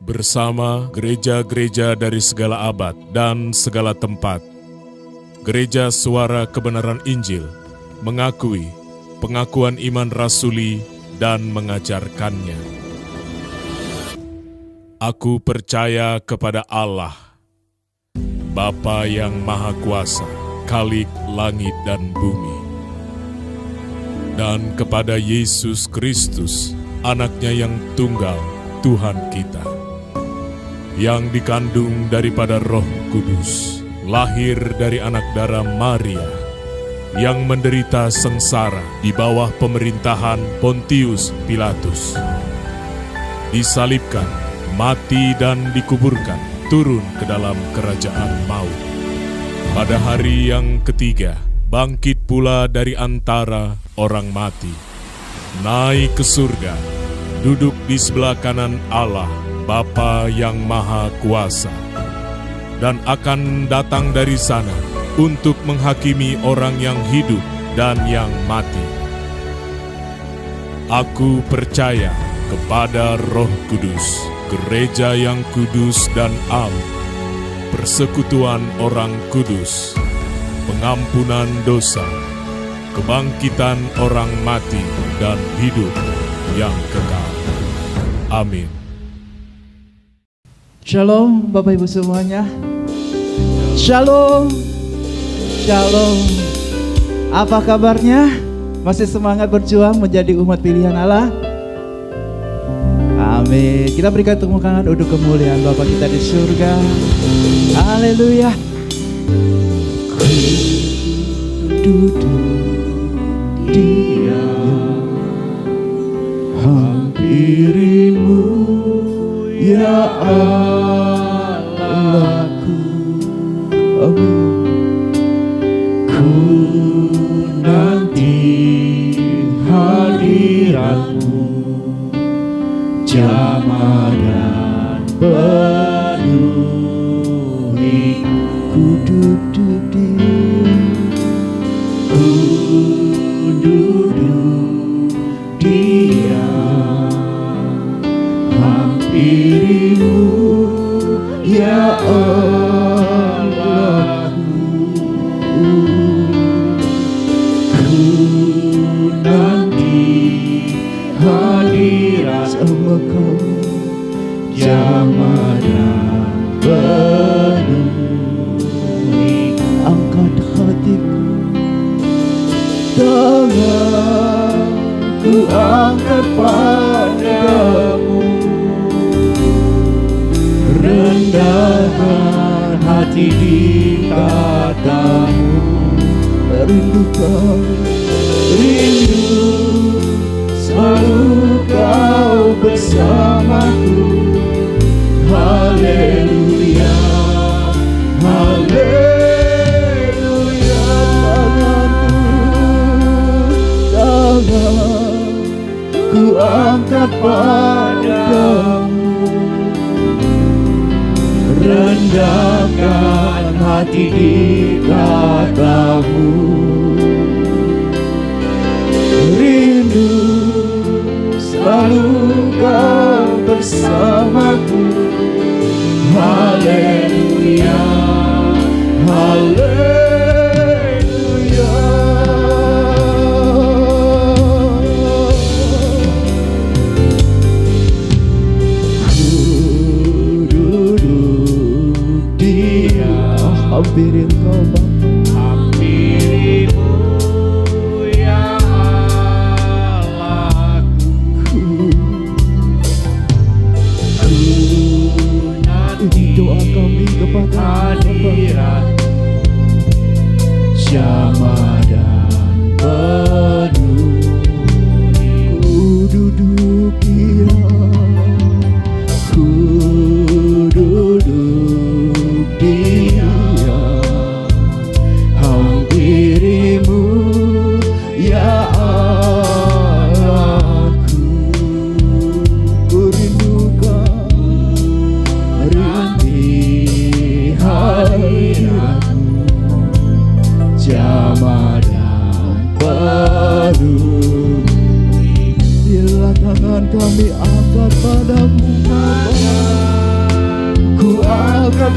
bersama gereja-gereja dari segala abad dan segala tempat. Gereja Suara Kebenaran Injil mengakui pengakuan iman rasuli dan mengajarkannya. Aku percaya kepada Allah, Bapa yang Maha Kuasa, Khalik langit dan bumi, dan kepada Yesus Kristus, Anaknya yang tunggal, Tuhan kita, yang dikandung daripada Roh Kudus, lahir dari anak darah Maria, yang menderita sengsara di bawah pemerintahan Pontius Pilatus, disalibkan, mati dan dikuburkan, turun ke dalam kerajaan maut. Pada hari yang ketiga, bangkit pula dari antara orang mati, naik ke surga, duduk di sebelah kanan Allah, Bapa yang Maha Kuasa, dan akan datang dari sana untuk menghakimi orang yang hidup dan yang mati. Aku percaya kepada Roh Kudus, gereja yang kudus dan am, persekutuan orang kudus, pengampunan dosa, kebangkitan orang mati dan hidup yang kekal. Amin. Shalom Bapak Ibu semuanya. Shalom. Shalom. Apa kabarnya? Masih semangat berjuang menjadi umat pilihan Allah? Amin. Kita berikan tepuk tangan untuk kemuliaan Bapa kita di surga. Haleluya. Duduk diam, hampirimu ya Allahku. Amin. Ku nanti hadiratmu, jamah dan penuhi. Ku duduk diam, hampirimu ya Allahku. Ku nanti hadirat sama kau, jamah dan penuhi. Angkat hatiku, tanganku angkat padamu, rendahkan hati di katamu. Rindu kau, rindu selalu kau bersamaku. Haleluya, haleluya. Tanganku angkat padamu, rendahkan hati di katamu. Rindu selalu kau bersamaku. Haleluya, haleluya. Ku duduk diam, hampirin kau Bapa. Hampirimu ya Allahku. Ku nanti doa kami kepada hadirat, jamah dan penuhi. Ku duduk diam, ku duduk diam,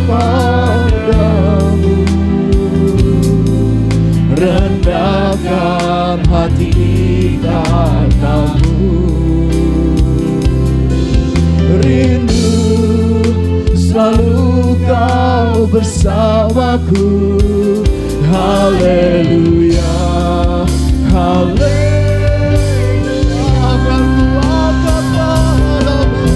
kepadamu, rendahkan hati katamu. Rindu selalu kau bersamaku. Haleluya, haleluya. Akan kuangkat padamu,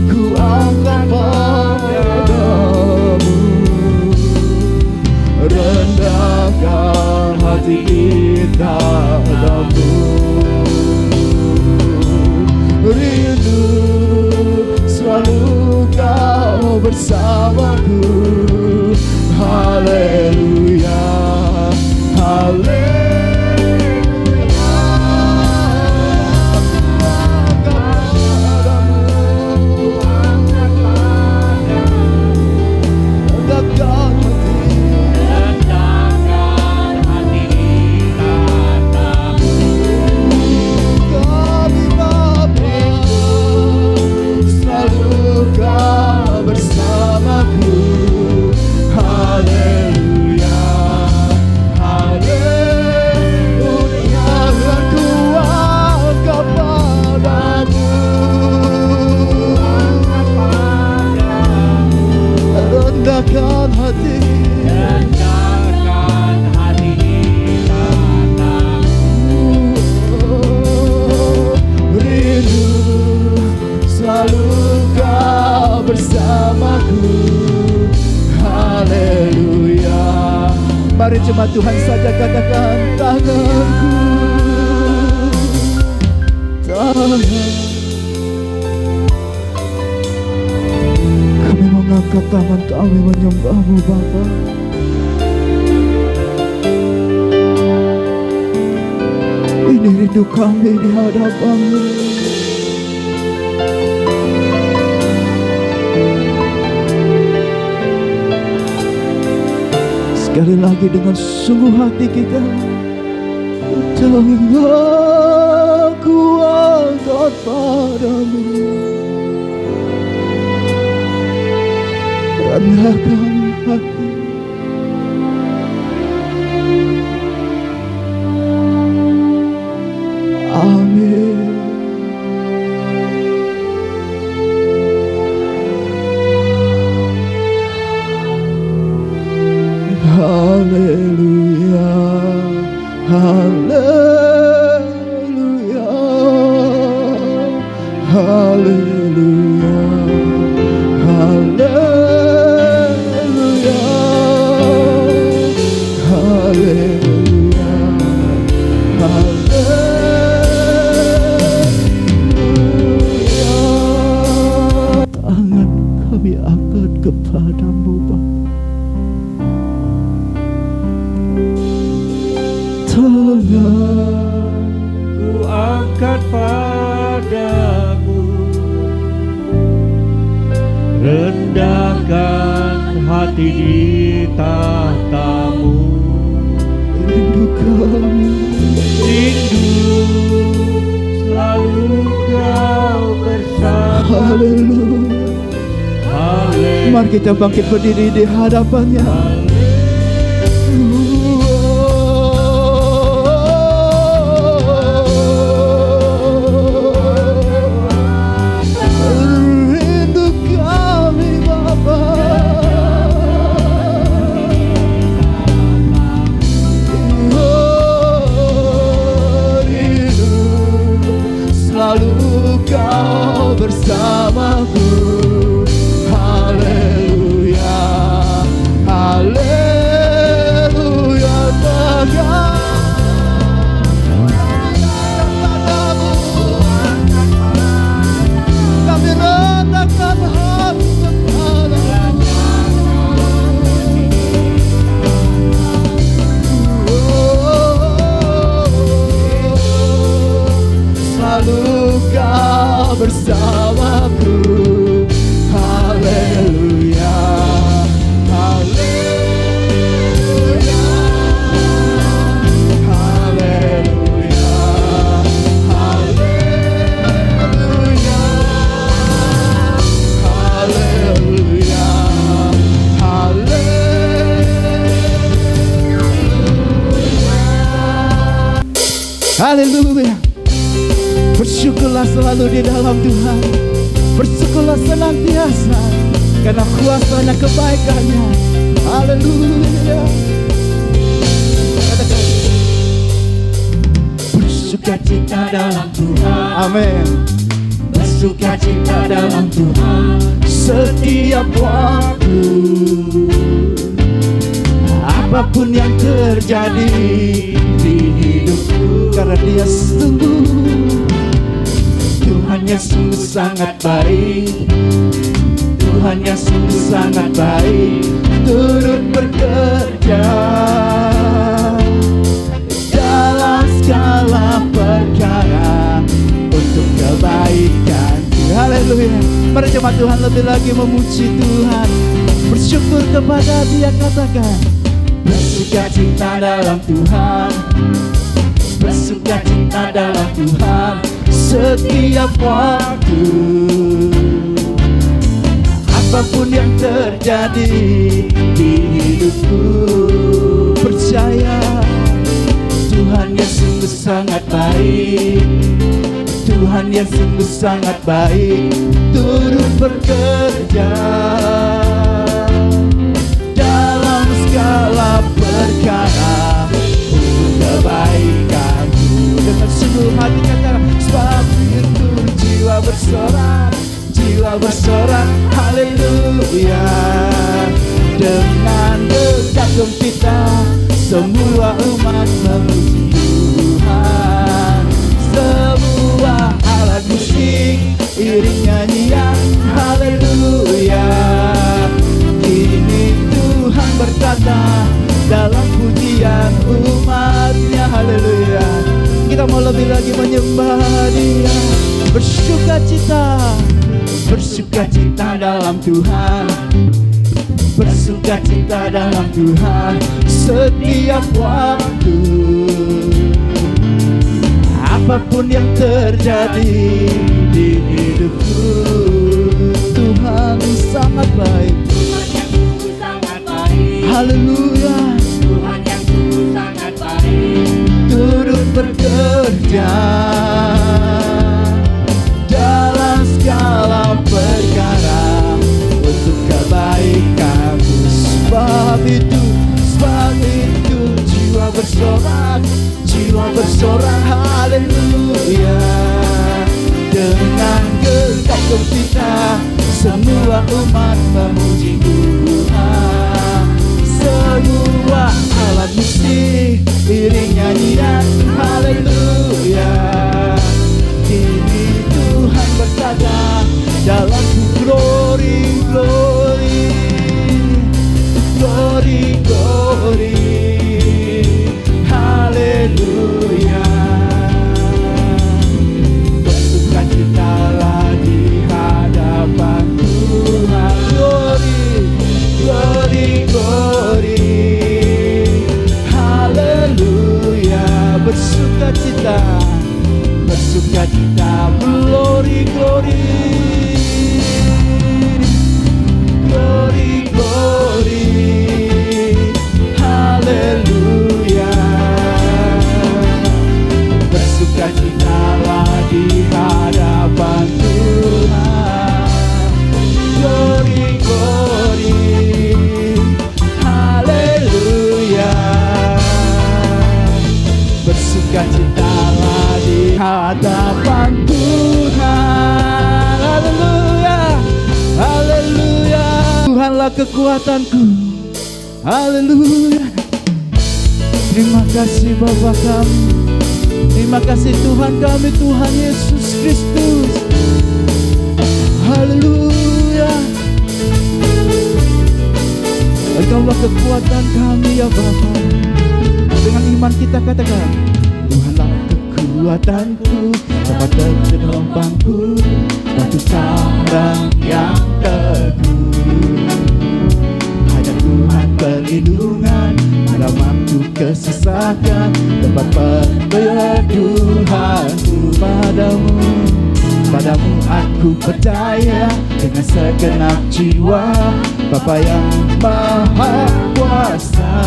kuangkat padamu, rendahkan hati kita padamu. Rindu selalu kau bersamaku. Haleluya, haleluya. Rendahkan hati katamu. Kami Bapa, selalu kau bersamaku. Haleluya, haleluya. Aku angkat padamu, rendahkan hati katamu. Rindu selalu kau bersamaku. Haleluya. Mari cuma Tuhan saja katakan, tanganku, tangan. Kami mengangkat tangan kami menyembah-Mu Bapa. Ini rindu kami di hadapan-Mu. Sekali lagi dengan sungguh hati kita, tanganku angkat padamu, rendahkan hati. Amin. Haleluya, haleluya, haleluya, haleluya, haleluya, haleluya. Tangan kami angkat kepadamu Bapa. Ku angkat padamu, rendahkan hati di tahtamu. Rindu kami, Rindu selalu kau bersama. haleluya. Haleluya. Mari kita bangkit berdiri di hadapannya. Rindu kami Bapa, rindu selalu kau bersamaku. Haleluya, haleluya. Kami rendahkan hati kepadamu. Selalu kau bersamaku. Haleluya, haleluya, haleluya, haleluya, haleluya. Haleluya. Bersyukurlah selalu di dalam Tuhan. Bersyukurlah senantiasa karena kuasanya kebaikannya. Haleluya. Bersukacita dalam Tuhan. Amin. Bersukacita dalam Tuhan setiap waktu. Apapun yang terjadi di hidupku, karena Dia sungguh, Tuhannya sungguh sangat baik. Tuhannya sungguh sangat baik, turut bekerja dalam segala perkara untuk kebaikan. Haleluya. Mari jemaat Tuhan lebih lagi memuji Tuhan, bersyukur kepada Dia. Katakan bersukacita dalam Tuhan, bersukacita dalam Tuhan setiap waktu. Apapun yang terjadi di hidupku, percaya Tuhan yang sungguh sangat baik. Tuhan yang sungguh sangat baik, turut bekerja dalam segala perkara untuk kebaikanku. Dengan seluruh hati katakan, sebab itu jiwa bersorak, jiwa bersorak, haleluya. Dengan dekat gembira semua umat memuji Tuhan. Semua alat musik iring nyanyian, haleluya. Kini Tuhan berkata dalam pujian umatnya, haleluya. Kita mau lebih lagi menyembah Dia. Bersukacita, bersukacita dalam Tuhan, bersukacita dalam Tuhan setiap waktu. Apapun yang terjadi di hidupku, Tuhan sangat baik. Tuhan yang sungguh sangat baik. Haleluya. Tuhan yang sungguh sangat baik. Turut bekerja dalam segala perkara untuk kebaikanku. Sebab itu jiwa bersorak, jiwa bersorak, haleluya. Dengan gegap gempita semua umat memuji Tuhan. Semua alat musik iring nyanyian, haleluya. Kini Tuhan berkata dalam glory, glory, glory, glory, haleluya. Bersukacitalah di hadapan Tuhan. Glory, glory, glory, haleluya. Bersukacita, bersukacita, glory, glory, glory, glory, haleluya. Bersukacitalah di hadapan Tuhan. Glory, glory, haleluya. Bersukacitalah di hadapan Tuhan. Haleluya, haleluya. Tuhanlah kekuatanku, haleluya. Terima kasih Bapa kami, terima kasih Tuhan kami, Tuhan Yesus Kristus. Haleluya. Engkaulah kekuatan kami ya Bapa. Dengan iman kita katakan, Tuhanlah kekuatanku, tempat penopangku, batu karang yang teguh. Hanya Tuhan perlindungan pada waktu kesesakan, tempat perteduhanku padamu. Padamu aku percaya dengan segenap jiwa, Bapa yang Maha Kuasa.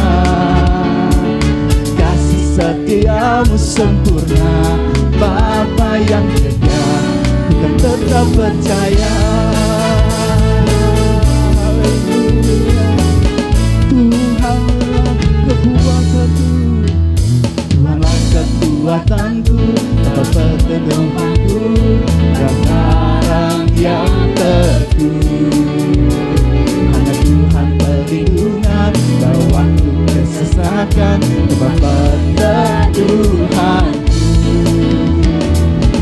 Kasih setiamu sempurna, Bapa yang setia, ku kan tetap percaya. Tuhanlah kekuatanku, Tuhanlah kekuatanku, tempat perteduhanku, dan karang yang teguh. Hanya Tuhan perlindungan, pada waktu kesesakan, tempat perteduhanku.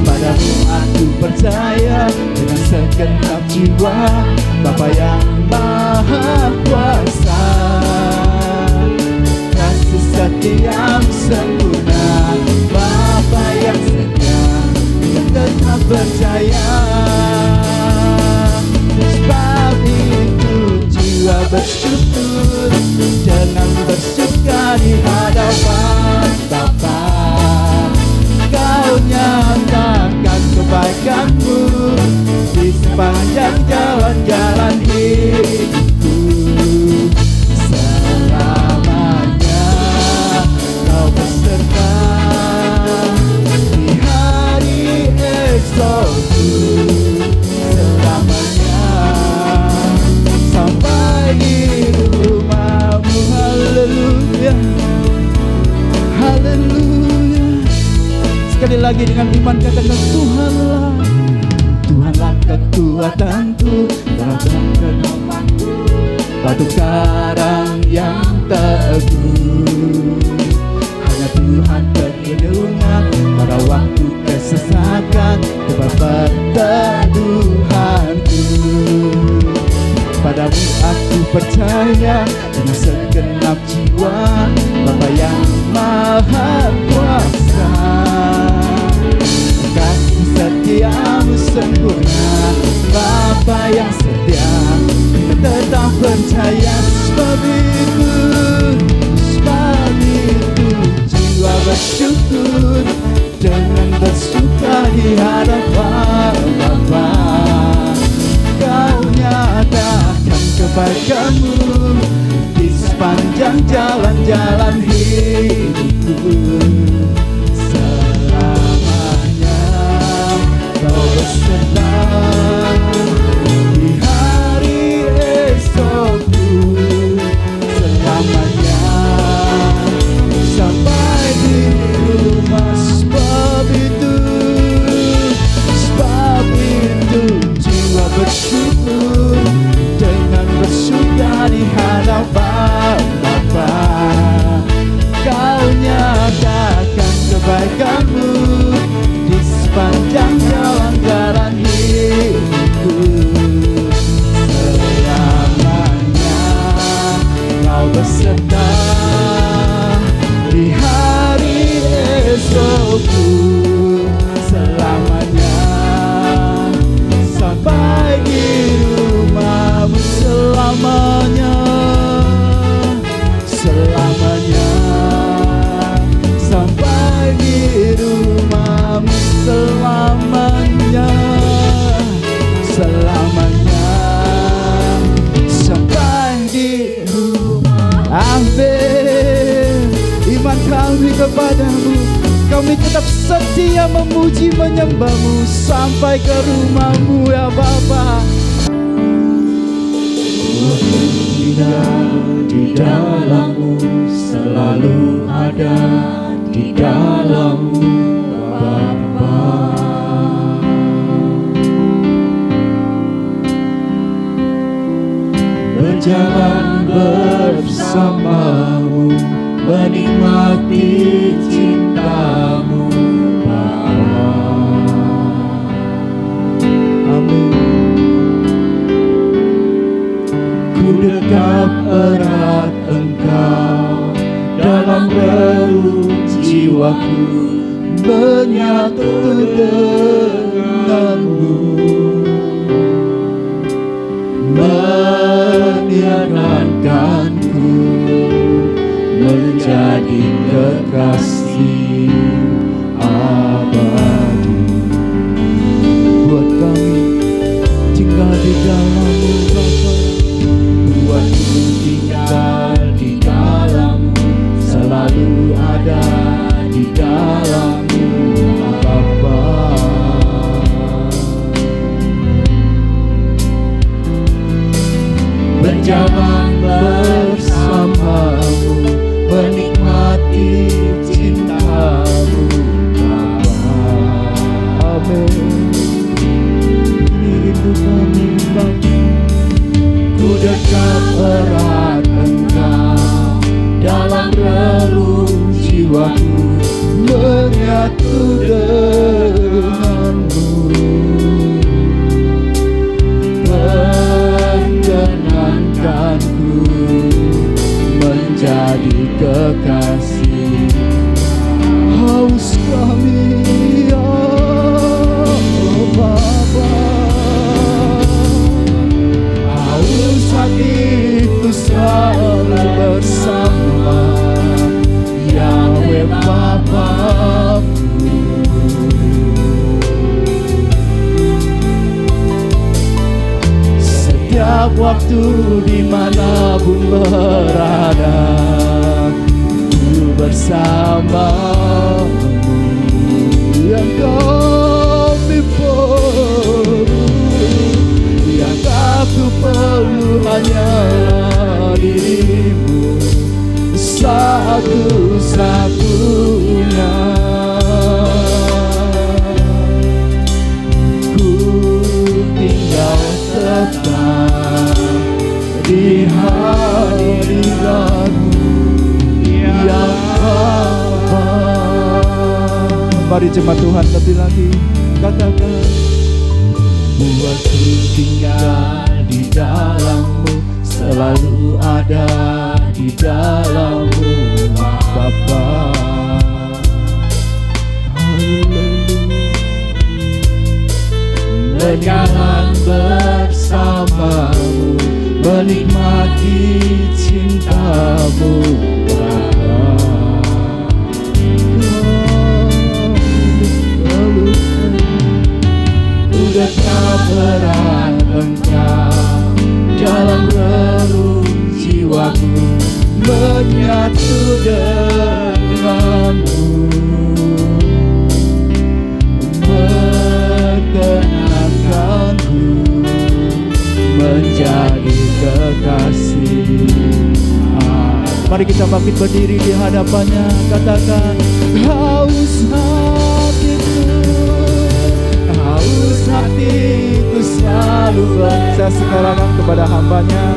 Padamu aku percaya dengan segenap jiwa, Bapa yang Maha Kuasa. Kasih setiamu sempurna, Bapa yang setia, yang tetap percaya. Sebab itu jiwa bersyukur, jangan bersuka di hadapan Bapa. Kau nyatakan kebaikanmu di sepanjang jalan-jalan hidupku. Selamanya kau beserta di hari esokku. Selamanya sampai di rumahmu. Haleluya, haleluya. Sekali lagi dengan iman katakan Tuhanlah, Tuhanlah kekuatanku, dalam kehidupanku, batu karang yang teguh. Hanya Tuhan perlindungan pada waktu kesesakan, tempat perteduhanku. Padamu aku percaya dengan segenap jiwa, Bapa yang Maha Kuasa. Kasih setiamu sempurna, Bapa yang setia, kita tetap percaya. Sebab itu jiwa bersyukur, dengan bersuka di hadapan Bapa. Kau nyatakan kebaikanmu di sepanjang jalan-jalan hidupku. Selamanya kau beserta di hari esokku. Selamanya sampai di rumah. Sebab itu jiwa bersyukur, dengan bersuka di hadapan Bapa. Kau nyatakan kebaikanmu di sepanjang jalan-jalan hidupku. Selamanya kau beserta di hari esokku. Selamanya sampai di rumahmu. Selamanya, selamanya sampai di rumahmu. Selamanya, selamanya sampai di rumah. Amin. Iman kami kepadamu, kami tetap setia memuji menyembahmu sampai ke rumahmu ya Bapa. Tinggal di dalammu, selalu ada di dalammu Bapa. Berjalan bersamamu, menikmati cintamu Bapa. Amin. Ku dekap erat Engkau dalam relung jiwaku, menyatu denganmu, meniadakanku menjadi kekasih abadi. Buat kami tinggal di dalam-Mu Bapa, buatku tinggal di dalam-Mu, selalu ada Setiap waktu dimanapun berada, ku bersamamu. Yang kami perlu, yang aku perlu hanyalah dirimu, satu-satunya. Ku tinggal tetap di hadiratmu yang Bapa. Mari jemaat Tuhan lebih lagi katakan, buatku tinggal di dalammu, selalu ada di dalammu Bapa. Berjalan bersamamu, menikmati cintamu Bapa. Udah berat engkau dalam relung jiwaku, menyatu denganmu, mengenalkanku menjadi kekasih. Mari kita bangkit berdiri di hadapannya, katakan, haus hatiku selalu saya sekarang kepada hambanya,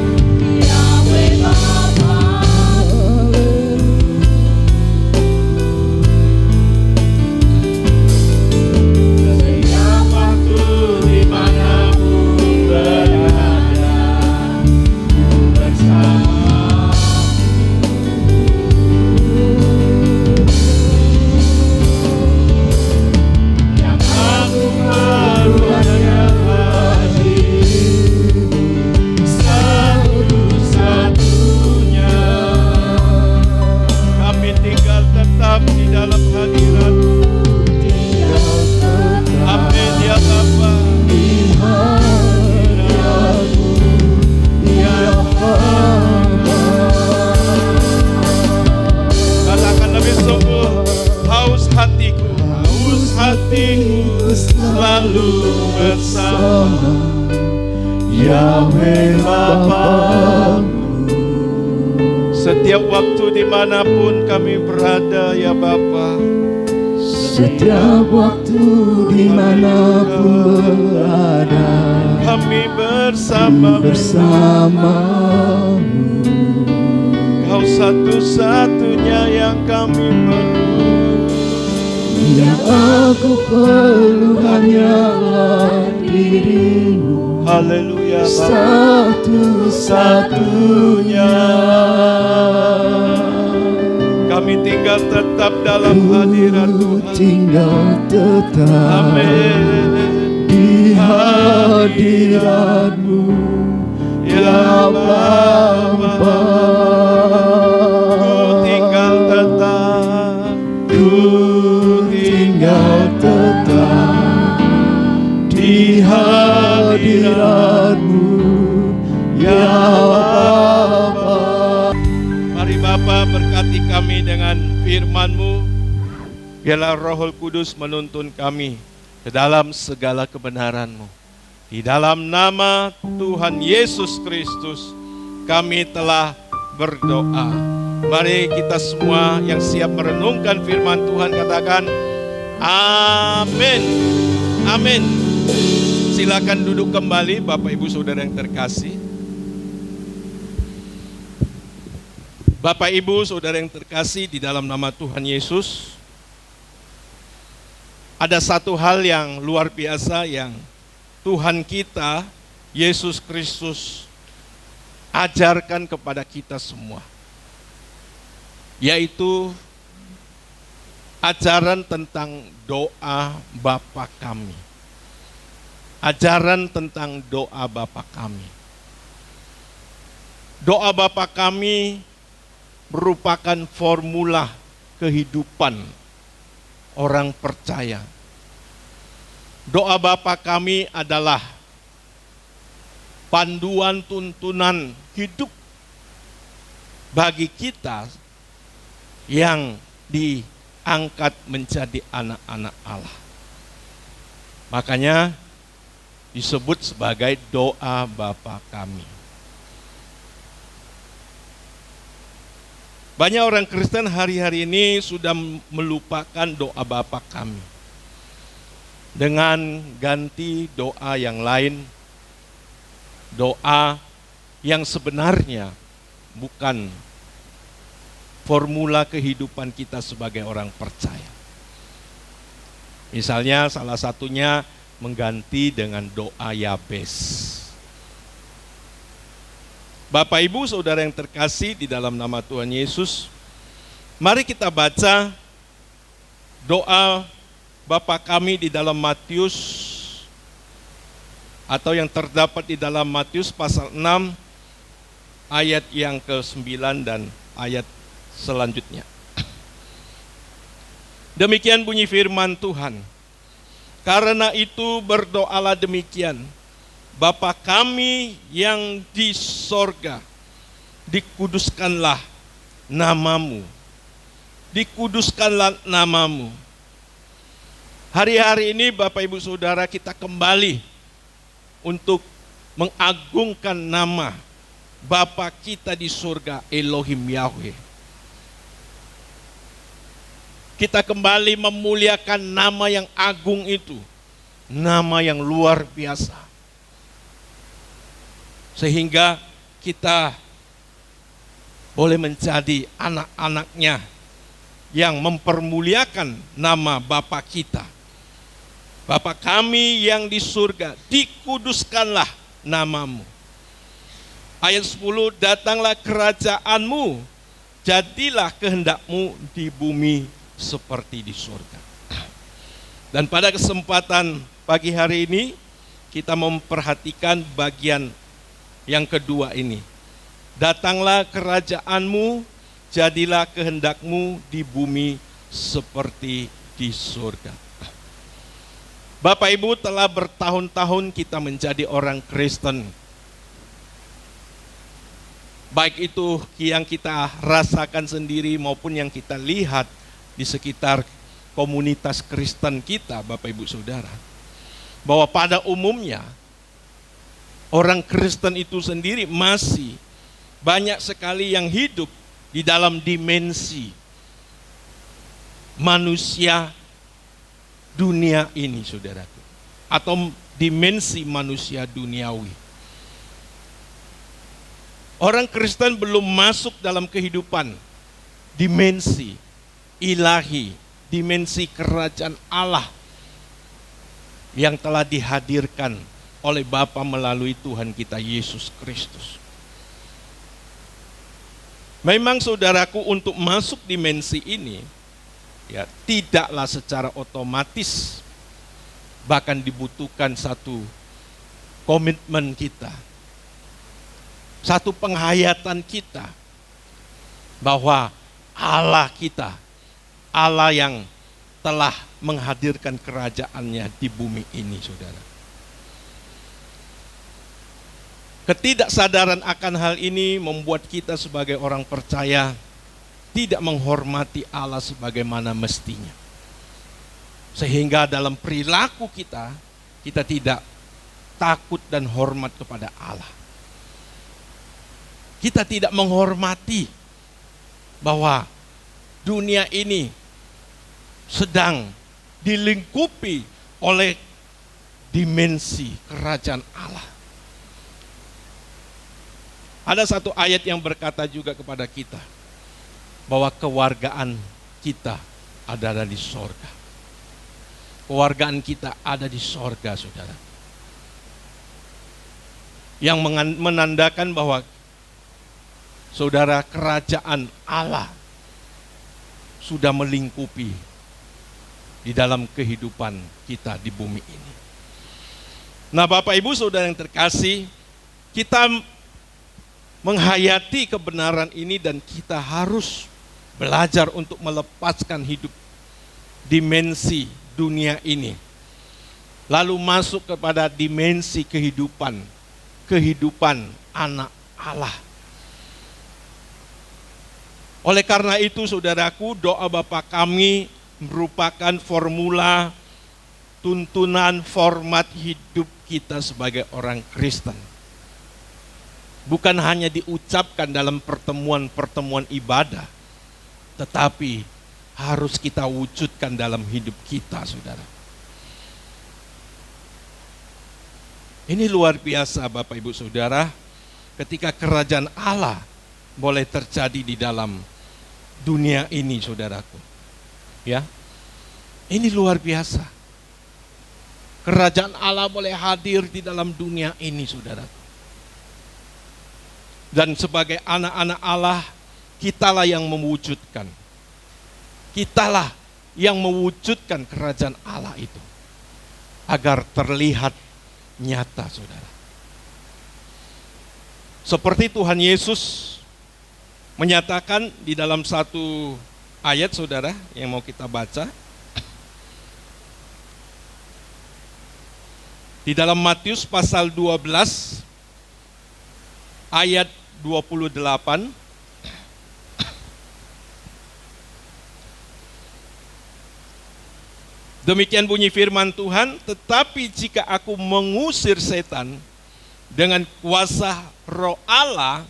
Yahweh Bapa. Setiap waktu dimanapun berada, ku bersamamu. Yang aku perlu hanyalah dirimu, satu-satunya. Kami tinggal tetap di dalam hadirat-Mu. Amin ya Bapa. Katakan lebih sungguh, haus hatiku selalu bersama Yahweh Bapa. setiap waktu dimanapun kami berada ya Bapa. Setiap waktu dimanapun berada, Kami bersama-mu. Kau satu-satunya yang kami perlu. Yang aku perlu hanyalah dirimu, Haleluya Bapa. satu-satunya. Kami tinggal tetap dalam hadirat Ku Tuhan. tinggal tetap Amin. di hadiratmu ya Bapa. Ku tinggal tetap. Ku tinggal tetap di hadiratmu ya Bapa. Mari Bapa berkati kami dengan firman-Mu. Biarlah Rohul Kudus menuntun kami ke dalam segala kebenaran-Mu. Di dalam nama Tuhan Yesus Kristus kami telah berdoa. Mari kita semua yang siap merenungkan firman Tuhan katakan amin. Amin. Silakan duduk kembali Bapak Ibu Saudara yang terkasih. Bapak Ibu Saudara yang terkasih di dalam nama Tuhan Yesus, ada satu hal yang luar biasa yang Tuhan kita, Yesus Kristus, ajarkan kepada kita semua. Yaitu ajaran tentang doa Bapa kami. Ajaran tentang doa Bapa kami. Doa Bapa kami merupakan formula kehidupan orang percaya. Doa Bapa kami adalah panduan tuntunan hidup bagi kita yang diangkat menjadi anak-anak Allah. Makanya disebut sebagai doa Bapa kami. Banyak orang Kristen hari-hari ini sudah melupakan doa Bapa kami dengan ganti doa yang lain, doa yang sebenarnya bukan formula kehidupan kita sebagai orang percaya. Misalnya salah satunya mengganti dengan doa Yabes. Bapak Ibu Saudara yang terkasih di dalam nama Tuhan Yesus, mari kita baca doa Bapa kami di dalam Matius, atau yang terdapat di dalam Matius pasal 6 ayat yang ke-9 dan ayat selanjutnya. Demikian bunyi firman Tuhan. Karena itu berdoalah demikian: Bapa kami yang di sorga, dikuduskanlah namamu. Dikuduskanlah namamu. Hari-hari ini Bapak Ibu Saudara kita kembali untuk mengagungkan nama Bapa kita di surga, Elohim Yahweh. Kita kembali memuliakan nama yang agung itu, nama yang luar biasa. Sehingga kita boleh menjadi anak-anaknya yang mempermuliakan nama Bapa kita. Bapa kami yang di surga, dikuduskanlah namamu. Ayat 10, datanglah kerajaanmu, jadilah kehendakmu di bumi seperti di surga. Dan pada kesempatan pagi hari ini, kita memperhatikan bagian yang kedua ini. Datanglah kerajaanmu, jadilah kehendakmu di bumi seperti di surga. Bapak Ibu, telah bertahun-tahun kita menjadi orang Kristen. Baik itu yang kita rasakan sendiri maupun yang kita lihat di sekitar komunitas Kristen kita, Bapak Ibu Saudara. Bahwa pada umumnya orang Kristen itu sendiri masih banyak sekali yang hidup di dalam dimensi manusia dunia ini, saudaraku, atau dimensi manusia duniawi. Orang Kristen belum masuk dalam kehidupan dimensi ilahi, dimensi kerajaan Allah yang telah dihadirkan oleh Bapa melalui Tuhan kita Yesus Kristus. Memang saudaraku, untuk masuk dimensi ini ya tidaklah secara otomatis, bahkan dibutuhkan satu komitmen kita, satu penghayatan kita bahwa Allah kita, Allah yang telah menghadirkan kerajaannya di bumi ini, saudara. Ketidaksadaran akan hal ini membuat kita sebagai orang percaya tidak menghormati Allah sebagaimana mestinya. Sehingga dalam perilaku kita, kita tidak takut dan hormat kepada Allah. Kita tidak menghormati bahwa dunia ini sedang dilingkupi oleh dimensi kerajaan Allah. Ada satu ayat yang berkata juga kepada kita bahwa kewargaan kita ada di sorga. Kewargaan kita ada di sorga, saudara. Yang menandakan bahwa saudara, kerajaan Allah sudah melingkupi di dalam kehidupan kita di bumi ini. Nah, Bapak Ibu Saudara yang terkasih, kita menghayati kebenaran ini dan kita harus belajar untuk melepaskan hidup dimensi dunia ini, lalu masuk kepada dimensi kehidupan kehidupan anak Allah. Oleh karena itu saudaraku, doa Bapa kami merupakan formula tuntunan format hidup kita sebagai orang Kristen. Bukan hanya diucapkan dalam pertemuan-pertemuan ibadah, tetapi harus kita wujudkan dalam hidup kita, saudara. Ini luar biasa Bapak Ibu Saudara, ketika kerajaan Allah boleh terjadi di dalam dunia ini, saudaraku. Ya, ini luar biasa. Kerajaan Allah boleh hadir di dalam dunia ini, saudaraku. Dan sebagai anak-anak Allah, kitalah yang mewujudkan. Kitalah yang mewujudkan kerajaan Allah itu, agar terlihat nyata, saudara. Seperti Tuhan Yesus menyatakan di dalam satu ayat, saudara, yang mau kita baca. Di dalam Matius pasal 12 ayat 28. Demikian bunyi firman Tuhan, tetapi jika aku mengusir setan dengan kuasa Roh Allah,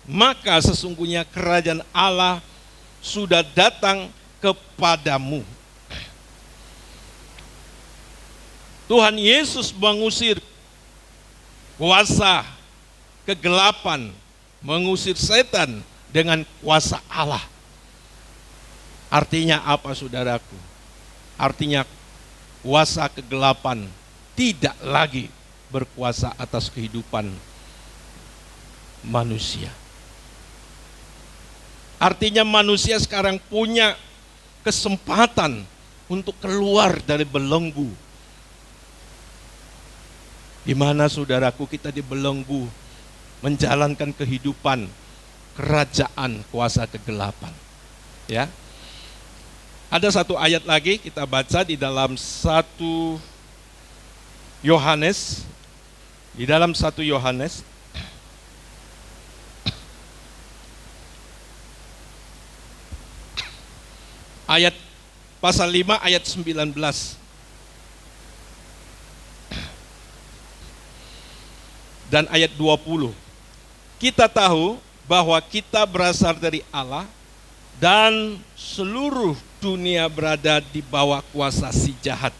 maka sesungguhnya kerajaan Allah sudah datang kepadamu. Tuhan Yesus mengusir kuasa kegelapan, mengusir setan dengan kuasa Allah. Artinya apa, saudaraku? Artinya kuasa kegelapan tidak lagi berkuasa atas kehidupan manusia. Artinya manusia sekarang punya kesempatan untuk keluar dari belenggu. Di mana, saudaraku, kita dibelenggu menjalankan kehidupan kerajaan kuasa kegelapan. Ya. Ada satu ayat lagi kita baca di dalam 1 Yohanes. Di dalam 1 Yohanes ayat pasal 5 ayat 19. Dan ayat 20. Kita tahu bahwa kita berasal dari Allah dan seluruh dunia berada di bawah kuasa si jahat.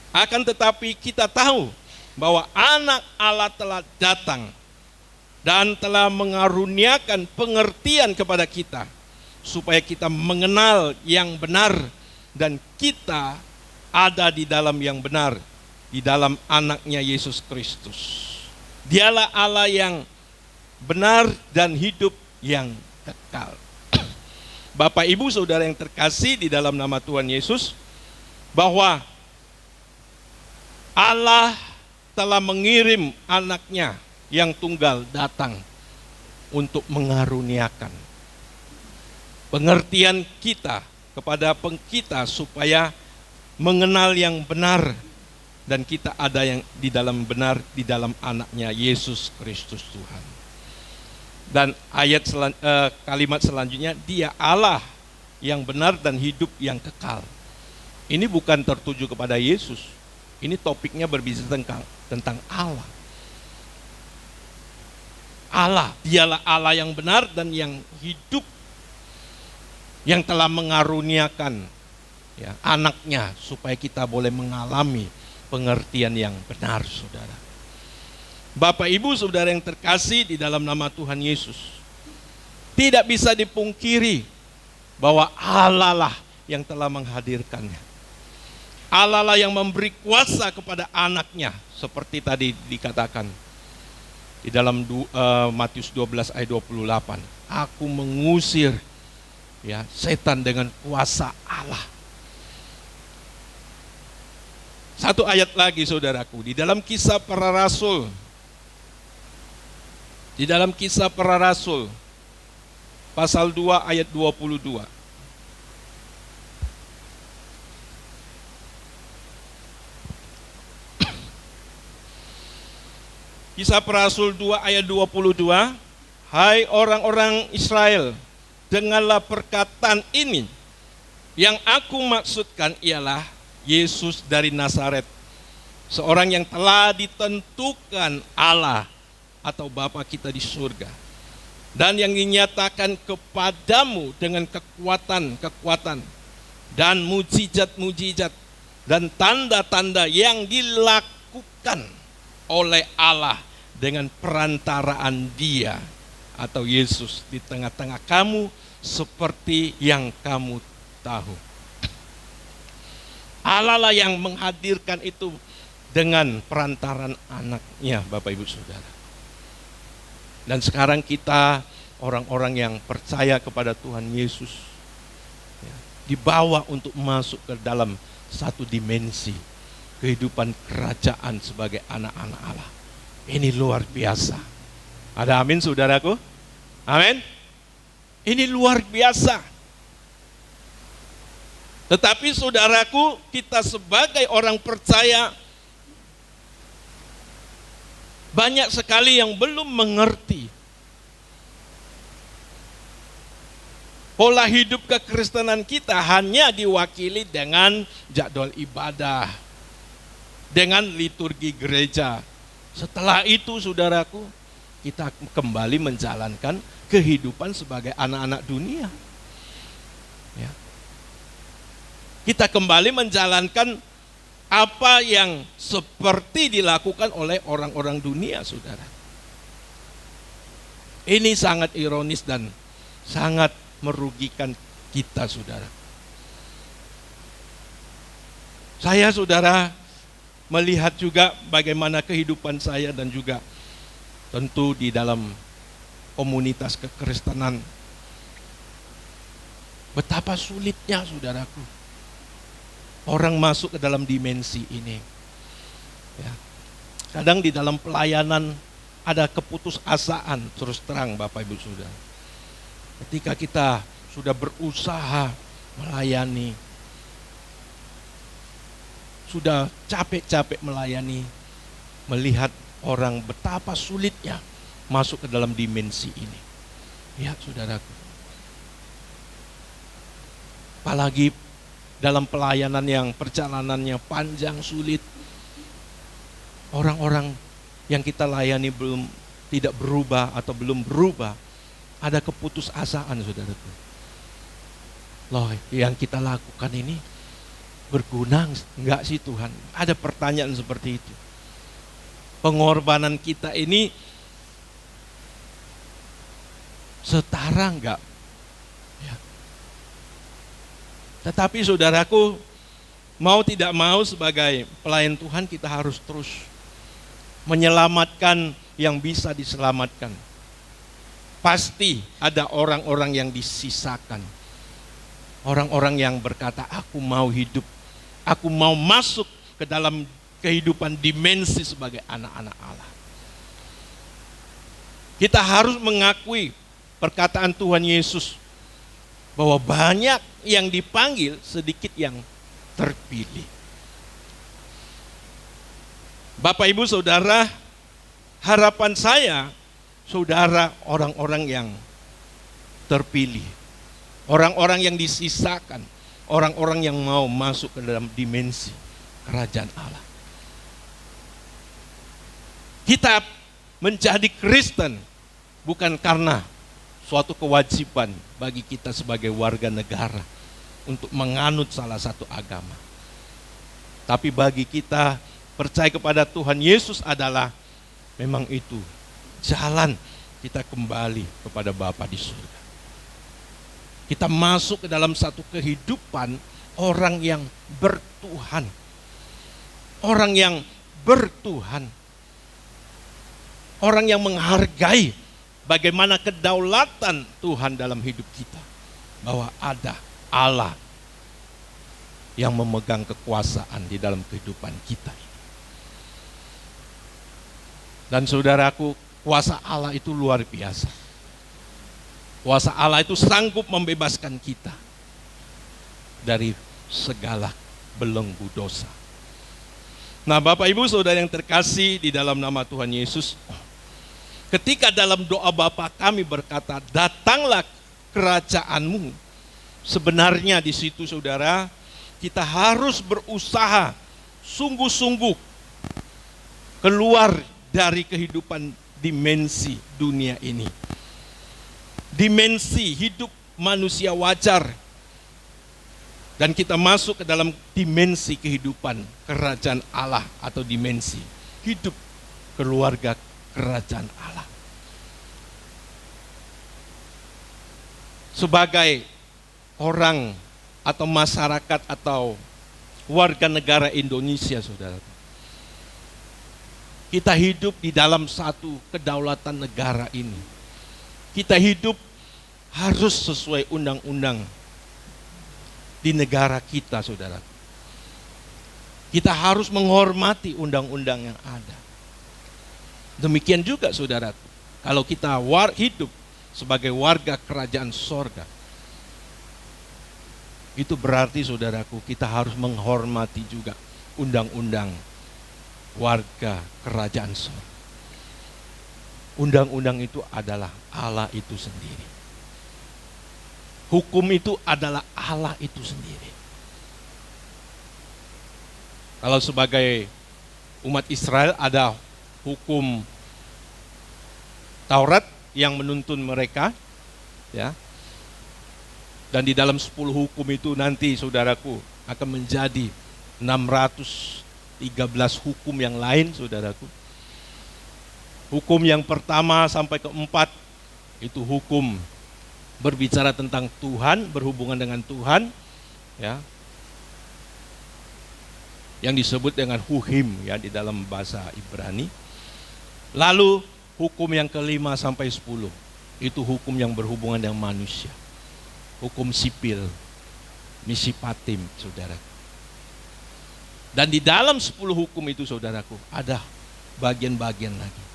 Akan tetapi kita tahu bahwa anak Allah telah datang dan telah mengaruniakan pengertian kepada kita, supaya kita mengenal yang benar dan kita ada di dalam yang benar, di dalam anaknya Yesus Kristus. Dialah Allah yang benar dan hidup yang kekal. Bapak Ibu Saudara yang terkasih di dalam nama Tuhan Yesus, bahwa Allah telah mengirim anaknya yang tunggal datang untuk mengaruniakan pengertian kita kepada kita, supaya mengenal yang benar dan kita ada yang di dalam benar, di dalam anaknya Yesus Kristus Tuhan. Dan ayat kalimat selanjutnya, Dia Allah yang benar dan hidup yang kekal. Ini bukan tertuju kepada Yesus. Ini topiknya berbicara tentang Allah. Allah, Dialah Allah yang benar dan yang hidup, yang telah mengaruniakan ya, anaknya supaya kita boleh mengalami pengertian yang benar, saudara. Bapak Ibu Saudara yang terkasih di dalam nama Tuhan Yesus, tidak bisa dipungkiri bahwa Allah lah yang telah menghadirkannya. Allah lah yang memberi kuasa kepada anaknya, seperti tadi dikatakan di dalam Matius 12 ayat 28. Aku mengusir ya setan dengan kuasa Allah. Satu ayat lagi, saudaraku, di dalam Kisah Para Rasul. Di dalam Kisah Para Rasul pasal 2 ayat 22. Kisah para Rasul 2 ayat 22. Hai orang-orang Israel, dengarlah perkataan ini. Yang aku maksudkan ialah Yesus dari Nazaret, seorang yang telah ditentukan Allah atau Bapa kita di surga, dan yang dinyatakan kepadamu dengan kekuatan-kekuatan dan mujizat-mujizat dan tanda-tanda yang dilakukan oleh Allah dengan perantaraan Dia atau Yesus di tengah-tengah kamu, seperti yang kamu tahu. Allah lah yang menghadirkan itu dengan perantaran anaknya, Bapak Ibu Saudara. Dan sekarang kita orang-orang yang percaya kepada Tuhan Yesus dibawa untuk masuk ke dalam satu dimensi kehidupan kerajaan sebagai anak-anak Allah. Ini luar biasa. Ada amin saudaraku? Amin. Ini luar biasa. Tetapi saudaraku, kita sebagai orang percaya banyak sekali yang belum mengerti pola hidup kekristenan kita hanya diwakili dengan jadwal ibadah, dengan liturgi gereja. Setelah itu saudaraku, kita kembali menjalankan kehidupan sebagai anak-anak dunia. Ya. Kita kembali menjalankan apa yang seperti dilakukan oleh orang-orang dunia, saudara. Ini sangat ironis dan sangat merugikan kita, saudara. Saya, saudara, melihat juga bagaimana kehidupan saya dan juga tentu di dalam komunitas kekristenan. Betapa sulitnya, saudaraku, orang masuk ke dalam dimensi ini. Ya. Kadang di dalam pelayanan ada keputusasaan, terus terang Bapak Ibu Saudara. Ketika kita sudah berusaha melayani, sudah capek-capek melayani, melihat orang betapa sulitnya masuk ke dalam dimensi ini. Ya saudaraku. Apalagi dalam pelayanan yang perjalanannya panjang, sulit. Orang-orang yang kita layani tidak berubah atau belum berubah. Ada keputusasaan, saudaraku. Loh, yang kita lakukan ini berguna enggak sih Tuhan? Ada pertanyaan seperti itu. Pengorbanan kita ini setara enggak? Ya. Tetapi saudaraku, mau tidak mau sebagai pelayan Tuhan kita harus terus menyelamatkan yang bisa diselamatkan. Pasti ada orang-orang yang disisakan. Orang-orang yang berkata, aku mau hidup, aku mau masuk ke dalam kehidupan dimensi sebagai anak-anak Allah. Kita harus mengakui perkataan Tuhan Yesus bahwa banyak yang dipanggil, sedikit yang terpilih. Bapak Ibu Saudara, harapan saya, saudara orang-orang yang terpilih, orang-orang yang disisakan, orang-orang yang mau masuk ke dalam dimensi kerajaan Allah. Kita menjadi Kristen bukan karena suatu kewajiban bagi kita sebagai warga negara untuk menganut salah satu agama. Tapi bagi kita percaya kepada Tuhan Yesus adalah memang itu jalan kita kembali kepada Bapa di surga. Kita masuk ke dalam satu kehidupan orang yang bertuhan. Orang yang bertuhan. Orang yang menghargai bagaimana kedaulatan Tuhan dalam hidup kita. Bahwa ada Allah yang memegang kekuasaan di dalam kehidupan kita. Dan saudaraku, kuasa Allah itu luar biasa. Kuasa Allah itu sanggup membebaskan kita dari segala belenggu dosa. Nah, Bapak Ibu Saudara yang terkasih di dalam nama Tuhan Yesus, ketika dalam doa Bapa kami berkata, datanglah kerajaanmu, sebenarnya di situ saudara, kita harus berusaha sungguh-sungguh keluar dari kehidupan dimensi dunia ini. Dimensi hidup manusia wajar. Dan kita masuk ke dalam dimensi kehidupan kerajaan Allah atau dimensi hidup keluarga kerajaan Allah. Sebagai orang atau masyarakat atau warga negara Indonesia, saudara, kita hidup di dalam satu kedaulatan negara ini. Kita hidup harus sesuai undang-undang di negara kita, saudara. Kita harus menghormati undang-undang yang ada. Demikian juga, saudara, kalau kita hidup sebagai warga kerajaan sorga, itu berarti, saudaraku, kita harus menghormati juga undang-undang warga kerajaan sorga. Undang-undang itu adalah Allah itu sendiri. Hukum itu adalah Allah itu sendiri. Kalau sebagai umat Israel ada hukum Taurat yang menuntun mereka, ya. Dan di dalam 10 hukum itu nanti, saudaraku, akan menjadi 613 hukum yang lain, saudaraku. Hukum yang pertama sampai keempat itu hukum berbicara tentang Tuhan, berhubungan dengan Tuhan, ya, yang disebut dengan huhim, ya, di dalam bahasa Ibrani. Lalu hukum yang kelima sampai 10 itu hukum yang berhubungan dengan manusia, hukum sipil, misipatim, saudara. Dan di dalam 10 hukum itu, saudaraku, ada bagian-bagian lagi.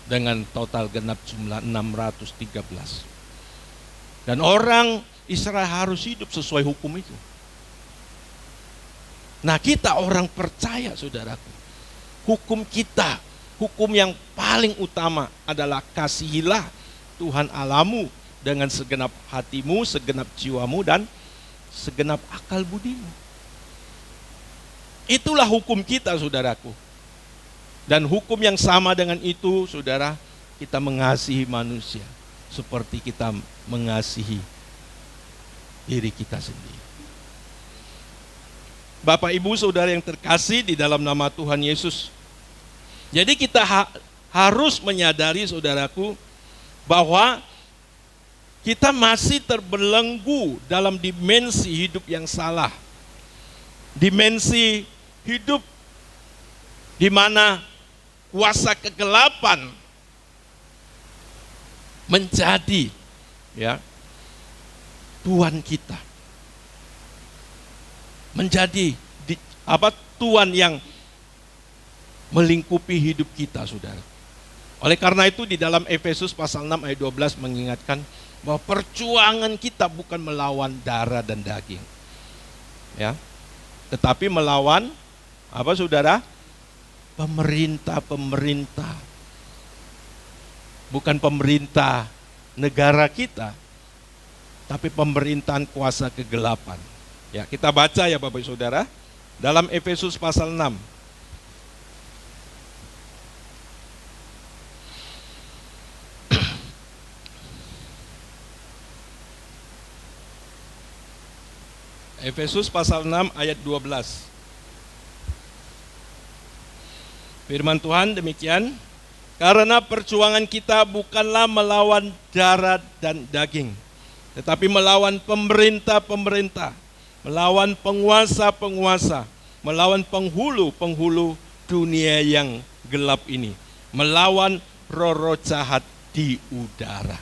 Dengan total genap jumlah 613. Dan orang Israel harus hidup sesuai hukum itu. Nah, kita orang percaya, saudaraku, hukum kita, hukum yang paling utama adalah kasihilah Tuhan Allahmu dengan segenap hatimu, segenap jiwamu, dan segenap akal budimu. Itulah hukum kita, saudaraku. Dan hukum yang sama dengan itu, saudara, kita mengasihi manusia seperti kita mengasihi diri kita sendiri. Bapak, Ibu, Saudara yang terkasih di dalam nama Tuhan Yesus. Jadi kita harus menyadari, saudaraku, bahwa kita masih terbelenggu dalam dimensi hidup yang salah. Dimensi hidup di mana kuasa kegelapan menjadi, ya, Tuhan kita. Menjadi Tuhan yang melingkupi hidup kita, saudara. Oleh karena itu di dalam Efesus pasal 6 ayat 12 mengingatkan bahwa perjuangan kita bukan melawan darah dan daging, ya, tetapi melawan apa, saudara? Pemerintah-pemerintah. Bukan pemerintah negara kita, tapi pemerintahan kuasa kegelapan. Ya, kita baca ya Bapak Saudara, dalam Efesus pasal 6. Efesus pasal 6 ayat 12. Firman Tuhan demikian, karena perjuangan kita bukanlah melawan darah dan daging, tetapi melawan pemerintah-pemerintah, melawan penguasa-penguasa, melawan penghulu-penghulu dunia yang gelap ini, melawan roh-roh jahat di udara.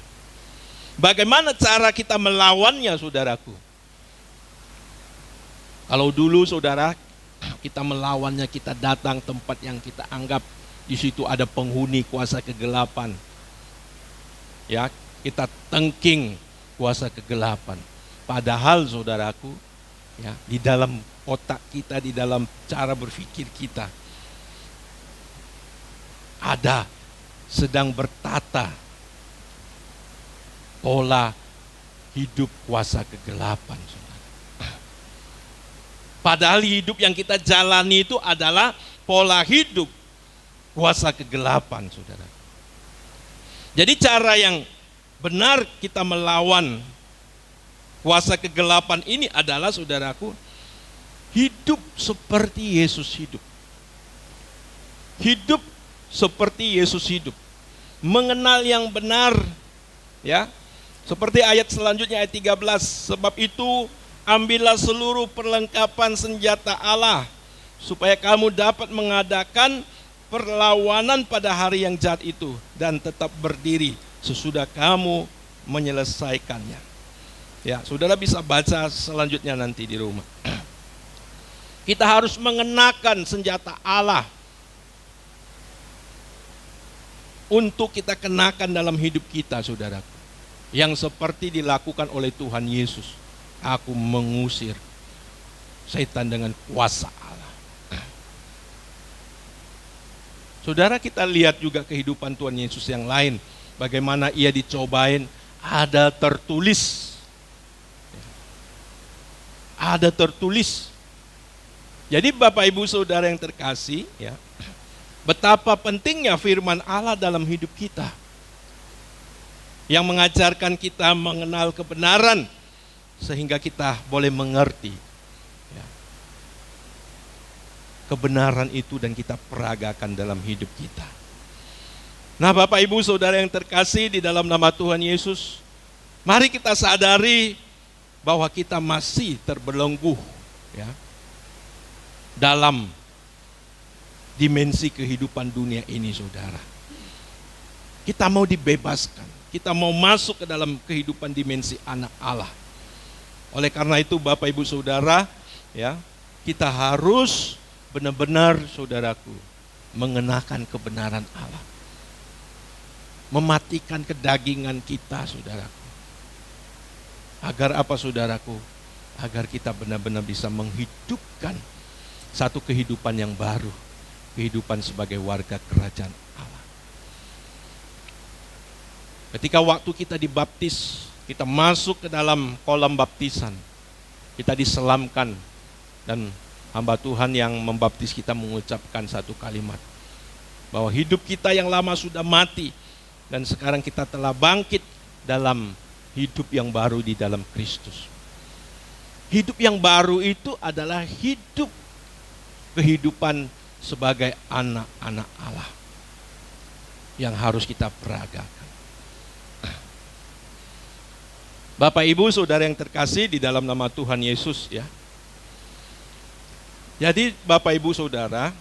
Bagaimana cara kita melawannya, saudaraku? Kalau dulu, saudara, kita melawannya, kita datang tempat yang kita anggap di situ ada penghuni kuasa kegelapan. Ya, kita tengking kuasa kegelapan. Padahal, saudaraku, Ya, di dalam otak kita, di dalam cara berpikir kita. Ada sedang bertata pola hidup kuasa kegelapan, saudara. Padahal hidup yang kita jalani itu adalah pola hidup kuasa kegelapan, saudara. Jadi cara yang benar kita melawan kuasa kegelapan ini adalah, saudaraku, hidup seperti Yesus hidup. Hidup seperti Yesus hidup. Mengenal yang benar, ya. Seperti ayat selanjutnya, ayat 13. Sebab itu ambillah seluruh perlengkapan senjata Allah, supaya kamu dapat mengadakan perlawanan pada hari yang jahat itu, dan tetap berdiri sesudah kamu menyelesaikannya. Ya, saudara bisa baca selanjutnya nanti di rumah. Kita harus mengenakan senjata Allah untuk kita kenakan dalam hidup kita, saudaraku. Yang seperti dilakukan oleh Tuhan Yesus. Aku mengusir setan dengan kuasa Allah. Saudara, kita lihat juga kehidupan Tuhan Yesus yang lain. Bagaimana ia dicobain, ada tertulis. Ada tertulis. Jadi Bapak Ibu Saudara yang terkasih, ya, betapa pentingnya firman Allah dalam hidup kita. Yang mengajarkan kita mengenal kebenaran, sehingga kita boleh mengerti, ya, kebenaran itu dan kita peragakan dalam hidup kita. Nah, Bapak Ibu Saudara yang terkasih di dalam nama Tuhan Yesus, mari kita sadari bahwa kita masih terbelenggu, ya, dalam dimensi kehidupan dunia ini, saudara. Kita mau dibebaskan. Kita mau masuk ke dalam kehidupan dimensi anak Allah. Oleh karena itu Bapak Ibu Saudara, ya, kita harus benar-benar, saudaraku, mengenakan kebenaran Allah. Mematikan kedagingan kita, saudaraku. Agar apa, saudaraku? Agar kita benar-benar bisa menghidupkan satu kehidupan yang baru. Kehidupan sebagai warga kerajaan Allah. Ketika waktu kita dibaptis, kita masuk ke dalam kolam baptisan, kita diselamkan, dan hamba Tuhan yang membaptis kita mengucapkan satu kalimat, bahwa hidup kita yang lama sudah mati, dan sekarang kita telah bangkit dalam hidup yang baru di dalam Kristus. Hidup yang baru itu adalah hidup kehidupan sebagai anak-anak Allah yang harus kita peragakan. Bapak Ibu Saudara yang terkasih di dalam nama Tuhan Yesus, ya. Jadi Bapak Ibu Saudara,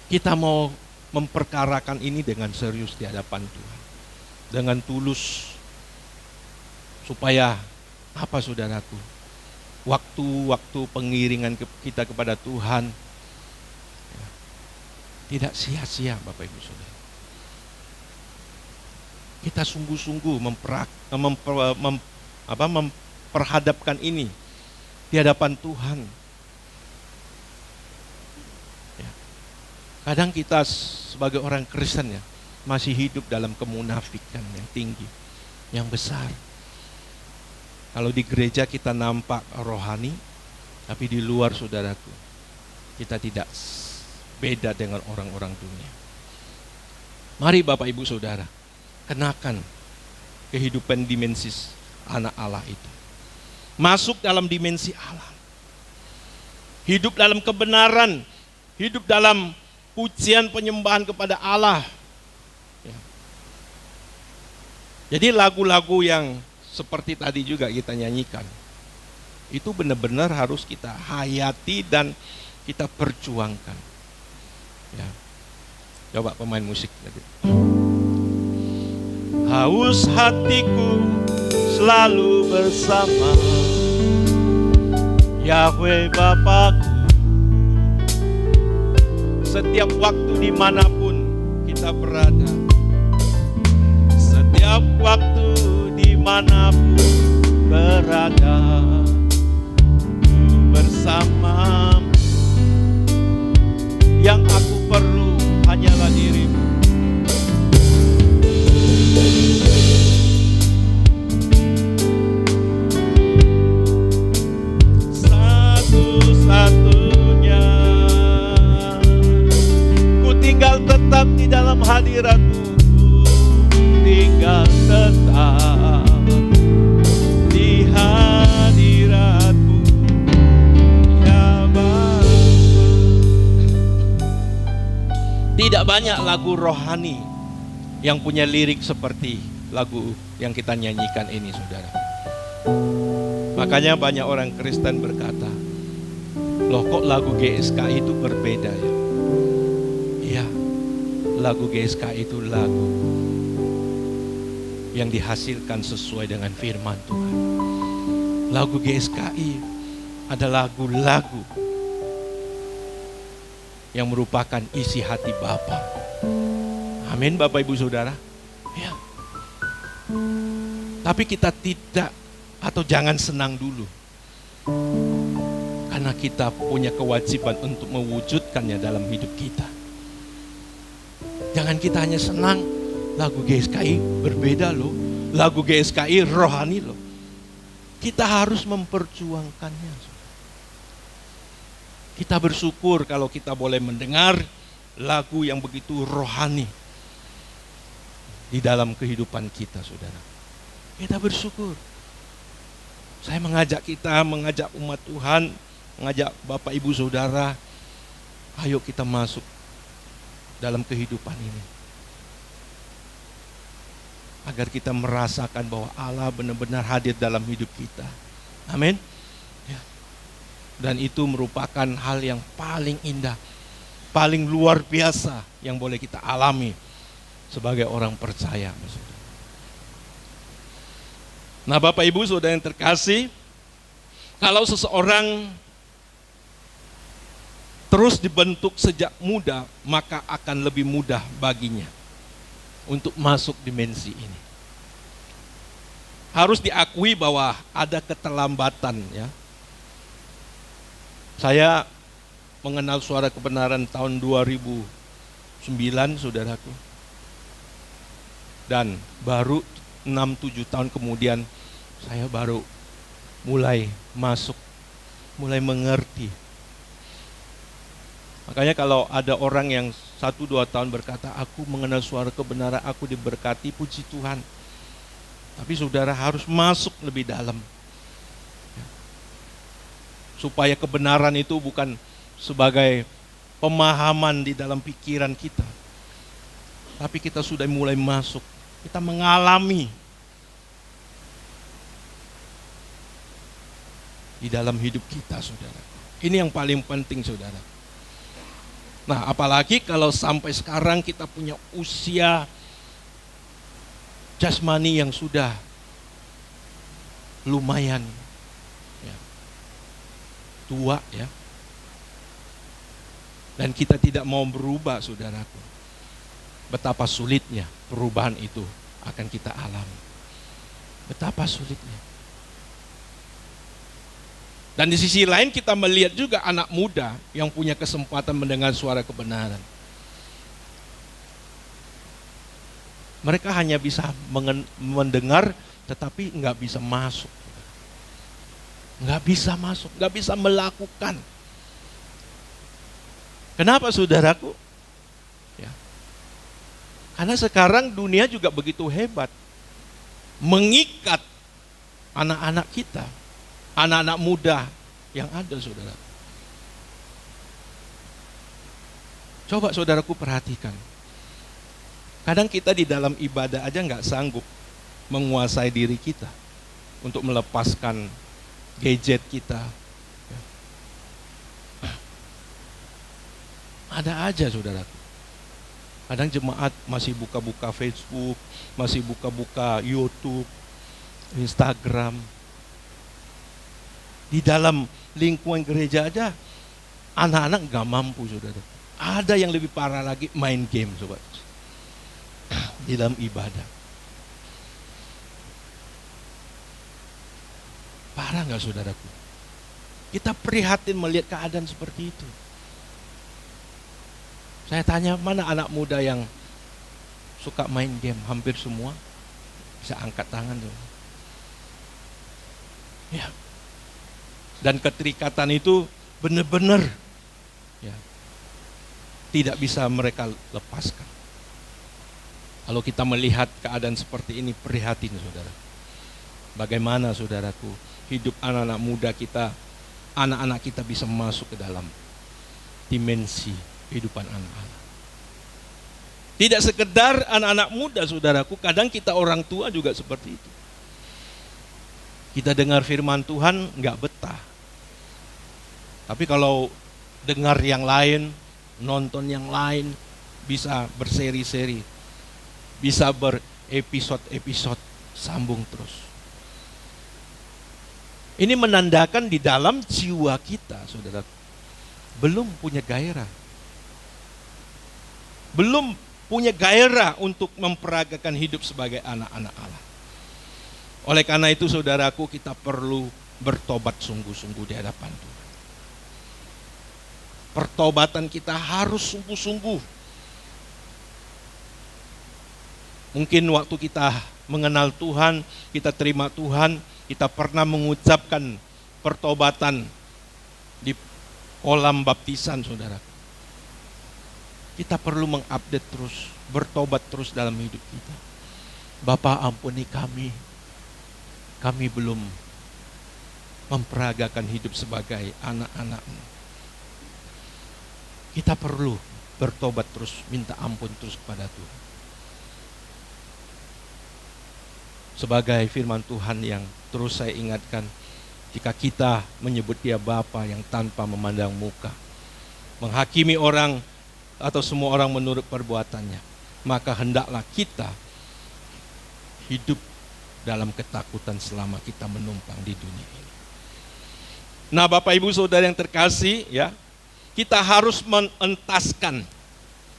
kita mau memperkarakan ini dengan serius di hadapan Tuhan, dengan tulus, supaya apa, saudaraku? Waktu-waktu pengiringan kita kepada Tuhan, ya, tidak sia-sia, Bapak Ibu Saudara. Kita sungguh-sungguh memperhadapkan ini di hadapan Tuhan. Ya. Kadang kita sebagai orang Kristen, ya, masih hidup dalam kemunafikan yang tinggi, yang besar. Kalau di gereja kita nampak rohani, tapi di luar, saudaraku, kita tidak beda dengan orang-orang dunia. Mari Bapak Ibu Saudara, kenakan kehidupan dimensi anak Allah itu. Masuk dalam dimensi Allah. Hidup dalam kebenaran, hidup dalam pujian penyembahan kepada Allah. Ya. Jadi lagu-lagu yang seperti tadi juga kita nyanyikan, itu benar-benar harus kita hayati dan kita perjuangkan. Ya. Coba pemain musik tadi. Haus hatiku selalu bersama Yahweh Bapakku. Setiap waktu dimanapun kita berada, setiap waktu dimanapun berada, bersama. Yang aku perlu hanyalah dirimu. Satu-satunya ku tinggal tetap di dalam hadirat-Mu. Tinggal tetap di hadirat-Mu, ya Bapa. Tidak banyak lagu rohani yang punya lirik seperti lagu yang kita nyanyikan ini, saudara. Makanya banyak orang Kristen berkata, loh kok lagu GSK itu berbeda ya? Iya, lagu GSK itu lagu yang dihasilkan sesuai dengan firman Tuhan. Lagu GSKI adalah lagu-lagu yang merupakan isi hati Bapa. Amin, Bapak Ibu Saudara. Ya. Tapi kita tidak atau jangan senang dulu. Karena kita punya kewajiban untuk mewujudkannya dalam hidup kita. Jangan kita hanya senang, lagu GSKI berbeda loh. Lagu GSKI rohani loh. Kita harus memperjuangkannya. Kita bersyukur kalau kita boleh mendengar lagu yang begitu rohani di dalam kehidupan kita, saudara. Kita bersyukur. Saya mengajak umat Tuhan, mengajak Bapak Ibu Saudara, ayo kita masuk dalam kehidupan ini. Agar kita merasakan bahwa Allah benar-benar hadir dalam hidup kita. Amin. Ya. Dan itu merupakan hal yang paling indah, paling luar biasa yang boleh kita alami sebagai orang percaya. Nah, Bapak Ibu Saudara yang terkasih, kalau seseorang terus dibentuk sejak muda, maka akan lebih mudah baginya untuk masuk dimensi ini. Harus diakui bahwa ada keterlambatan ya. Saya mengenal suara kebenaran tahun 2009, saudaraku. Dan baru 6-7 tahun kemudian saya baru mulai masuk, mulai mengerti. Makanya kalau ada orang yang 1-2 tahun berkata, aku mengenal suara kebenaran, aku diberkati, puji Tuhan. Tapi saudara harus masuk lebih dalam. Supaya kebenaran itu bukan sebagai pemahaman di dalam pikiran kita. Tapi kita sudah mulai masuk, kita mengalami di dalam hidup kita, saudara. Ini yang paling penting, saudara. Nah, apalagi kalau sampai sekarang kita punya usia jasmani yang sudah lumayan ya, tua ya. Dan kita tidak mau berubah, saudaraku. Betapa sulitnya perubahan itu akan kita alami. Betapa sulitnya. Dan di sisi lain kita melihat juga anak muda yang punya kesempatan mendengar suara kebenaran. Mereka hanya bisa mendengar tetapi nggak bisa masuk. Nggak bisa masuk, nggak bisa melakukan. Kenapa, saudaraku? Ya. Karena sekarang dunia juga begitu hebat. Mengikat anak-anak kita. Anak-anak muda yang ada, saudara. Coba saudaraku perhatikan. Kadang kita di dalam ibadah aja nggak sanggup menguasai diri kita untuk melepaskan gadget kita. Ada aja, saudaraku. Kadang jemaat masih buka-buka Facebook, masih buka-buka YouTube, Instagram. Di dalam lingkungan gereja aja anak-anak gak mampu, saudara. Ada yang lebih parah lagi, main game, sobat. Di dalam ibadah. Parah gak, saudaraku? Kita prihatin melihat keadaan seperti itu. Saya tanya, mana anak muda yang suka main game? Hampir semua. Bisa angkat tangan tuh. Ya. Dan keterikatan itu benar-benar ya, tidak bisa mereka lepaskan. Kalau kita melihat keadaan seperti ini, prihatin saudara. Bagaimana saudaraku, hidup anak-anak muda kita, anak-anak kita bisa masuk ke dalam dimensi kehidupan anak-anak. Tidak sekedar anak-anak muda saudaraku, kadang kita orang tua juga seperti itu. Kita dengar firman Tuhan nggak betah. Tapi kalau dengar yang lain, nonton yang lain, bisa berseri-seri, bisa berepisode-episode, sambung terus. Ini menandakan di dalam jiwa kita, saudara, belum punya gairah. Belum punya gairah untuk memperagakan hidup sebagai anak-anak Allah. Oleh karena itu saudaraku, kita perlu bertobat sungguh-sungguh di hadapan Tuhan. Pertobatan kita harus sungguh-sungguh. Mungkin waktu kita mengenal Tuhan, kita terima Tuhan, kita pernah mengucapkan pertobatan di kolam baptisan saudara. Kita perlu mengupdate terus, bertobat terus dalam hidup kita. Bapa, ampuni kami belum memperagakan hidup sebagai anak-anak-Mu. Kita perlu bertobat terus, minta ampun terus kepada Tuhan. Sebagai firman Tuhan yang terus saya ingatkan, jika kita menyebut Dia Bapa yang tanpa memandang muka, menghakimi orang atau semua orang menurut perbuatannya, maka hendaklah kita hidup dalam ketakutan selama kita menumpang di dunia ini. Nah, Bapak Ibu Saudara yang terkasih, ya, kita harus mengentaskan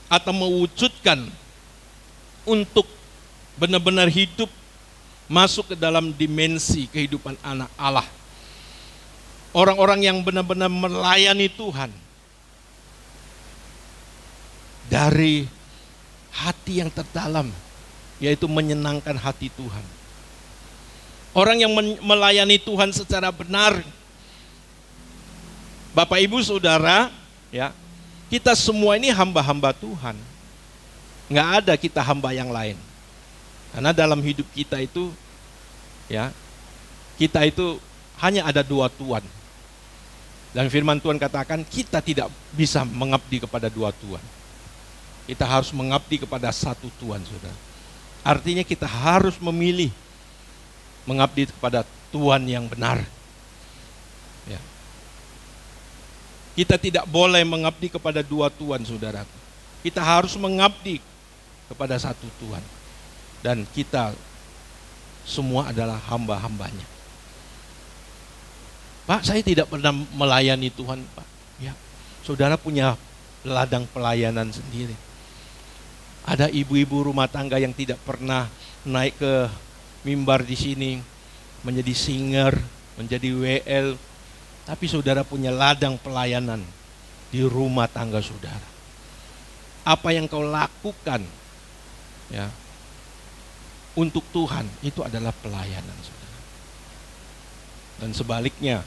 atau mewujudkan untuk benar-benar hidup masuk ke dalam dimensi kehidupan anak Allah. Orang-orang yang benar-benar melayani Tuhan dari hati yang terdalam, yaitu menyenangkan hati Tuhan. Orang yang melayani Tuhan secara benar. Bapak Ibu Saudara, ya, kita semua ini hamba-hamba Tuhan. Nggak ada kita hamba yang lain. Karena dalam hidup kita itu, ya, kita itu hanya ada dua Tuhan. Dan firman Tuhan katakan kita tidak bisa mengabdi kepada dua Tuhan. Kita harus mengabdi kepada satu Tuhan, saudara. Artinya kita harus memilih mengabdi kepada Tuhan yang benar. Ya. Kita tidak boleh mengabdi kepada dua Tuhan, saudara. Kita harus mengabdi kepada satu Tuhan. Dan kita semua adalah hamba-hambanya. Pak, saya tidak pernah melayani Tuhan, Pak. Ya, saudara punya ladang pelayanan sendiri. Ada ibu-ibu rumah tangga yang tidak pernah naik ke mimbar di sini, menjadi singer, menjadi WL, tapi saudara punya ladang pelayanan di rumah tangga saudara. Apa yang kau lakukan, ya, untuk Tuhan itu adalah pelayanan, saudara. Dan sebaliknya,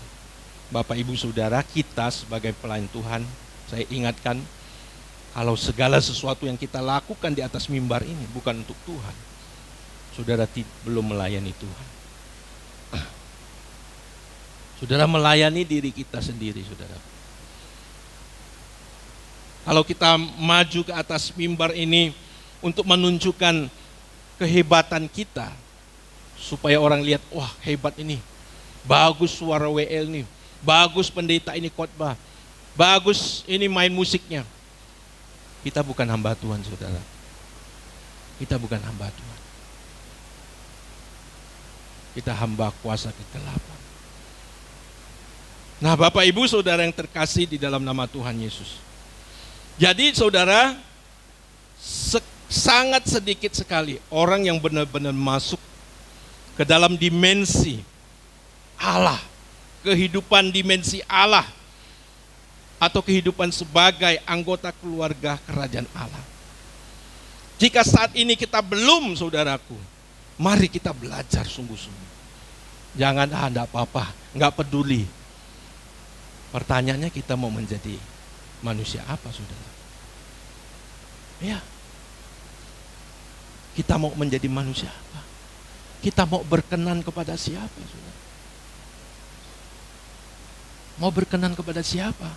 Bapak Ibu Saudara, kita sebagai pelayan Tuhan, saya ingatkan, kalau segala sesuatu yang kita lakukan di atas mimbar ini bukan untuk Tuhan, saudara belum melayani Tuhan. Saudara melayani diri kita sendiri, saudara. Kalau kita maju ke atas mimbar ini untuk menunjukkan kehebatan kita, supaya orang lihat, wah hebat ini, bagus suara WL ini, bagus pendeta ini khotbah, bagus ini main musiknya. Kita bukan hamba Tuhan, saudara. Kita bukan hamba Tuhan. Kita hamba kuasa kegelapan. Nah, Bapak Ibu Saudara yang terkasih di dalam nama Tuhan Yesus. Jadi saudara, sangat sedikit sekali orang yang benar-benar masuk ke dalam dimensi Allah kehidupan dimensi Allah atau kehidupan sebagai anggota keluarga kerajaan Allah. Jika saat ini kita belum, saudaraku, mari kita belajar sungguh-sungguh. Jangan enggak apa-apa, enggak peduli. Pertanyaannya kita mau menjadi manusia apa, saudara? Ya. Kita mau menjadi manusia apa? Kita mau berkenan kepada siapa, saudara? Mau berkenan kepada siapa?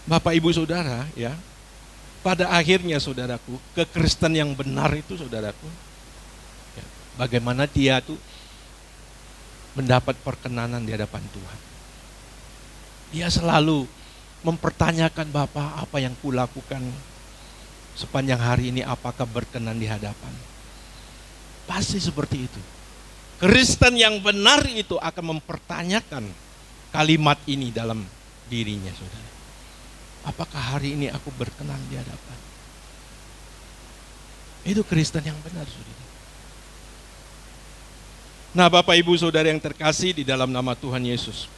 Bapak, Ibu, Saudara, ya. Pada akhirnya, saudaraku, kekristen yang benar itu, saudaraku, ya, bagaimana dia tuh mendapat perkenanan di hadapan Tuhan. Dia selalu mempertanyakan, Bapak, apa yang kulakukan sepanjang hari ini, apakah berkenan di hadapan? Pasti seperti itu. Kristen yang benar itu akan mempertanyakan kalimat ini dalam dirinya, saudara. Apakah hari ini aku berkenan di hadapan? Itu Kristen yang benar, saudara. Nah, Bapak, Ibu, Saudara yang terkasih di dalam nama Tuhan Yesus.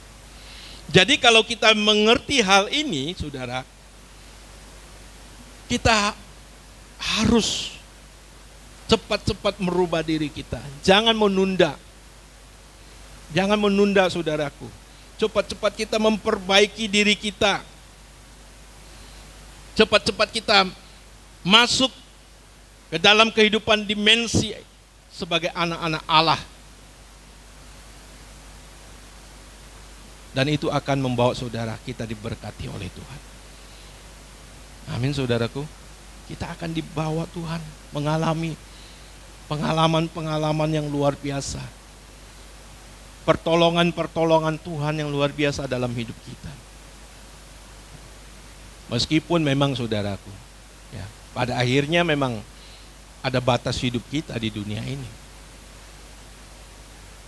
Jadi kalau kita mengerti hal ini, saudara, kita harus cepat-cepat merubah diri kita. Jangan menunda. Jangan menunda, saudaraku. Cepat-cepat kita memperbaiki diri kita. Cepat-cepat kita masuk ke dalam kehidupan dimensi sebagai anak-anak Allah. Dan itu akan membawa saudara kita diberkati oleh Tuhan. Amin, saudaraku. Kita akan dibawa Tuhan mengalami pengalaman-pengalaman yang luar biasa. Pertolongan-pertolongan Tuhan yang luar biasa dalam hidup kita. Meskipun memang, saudaraku, ya, pada akhirnya memang ada batas hidup kita di dunia ini.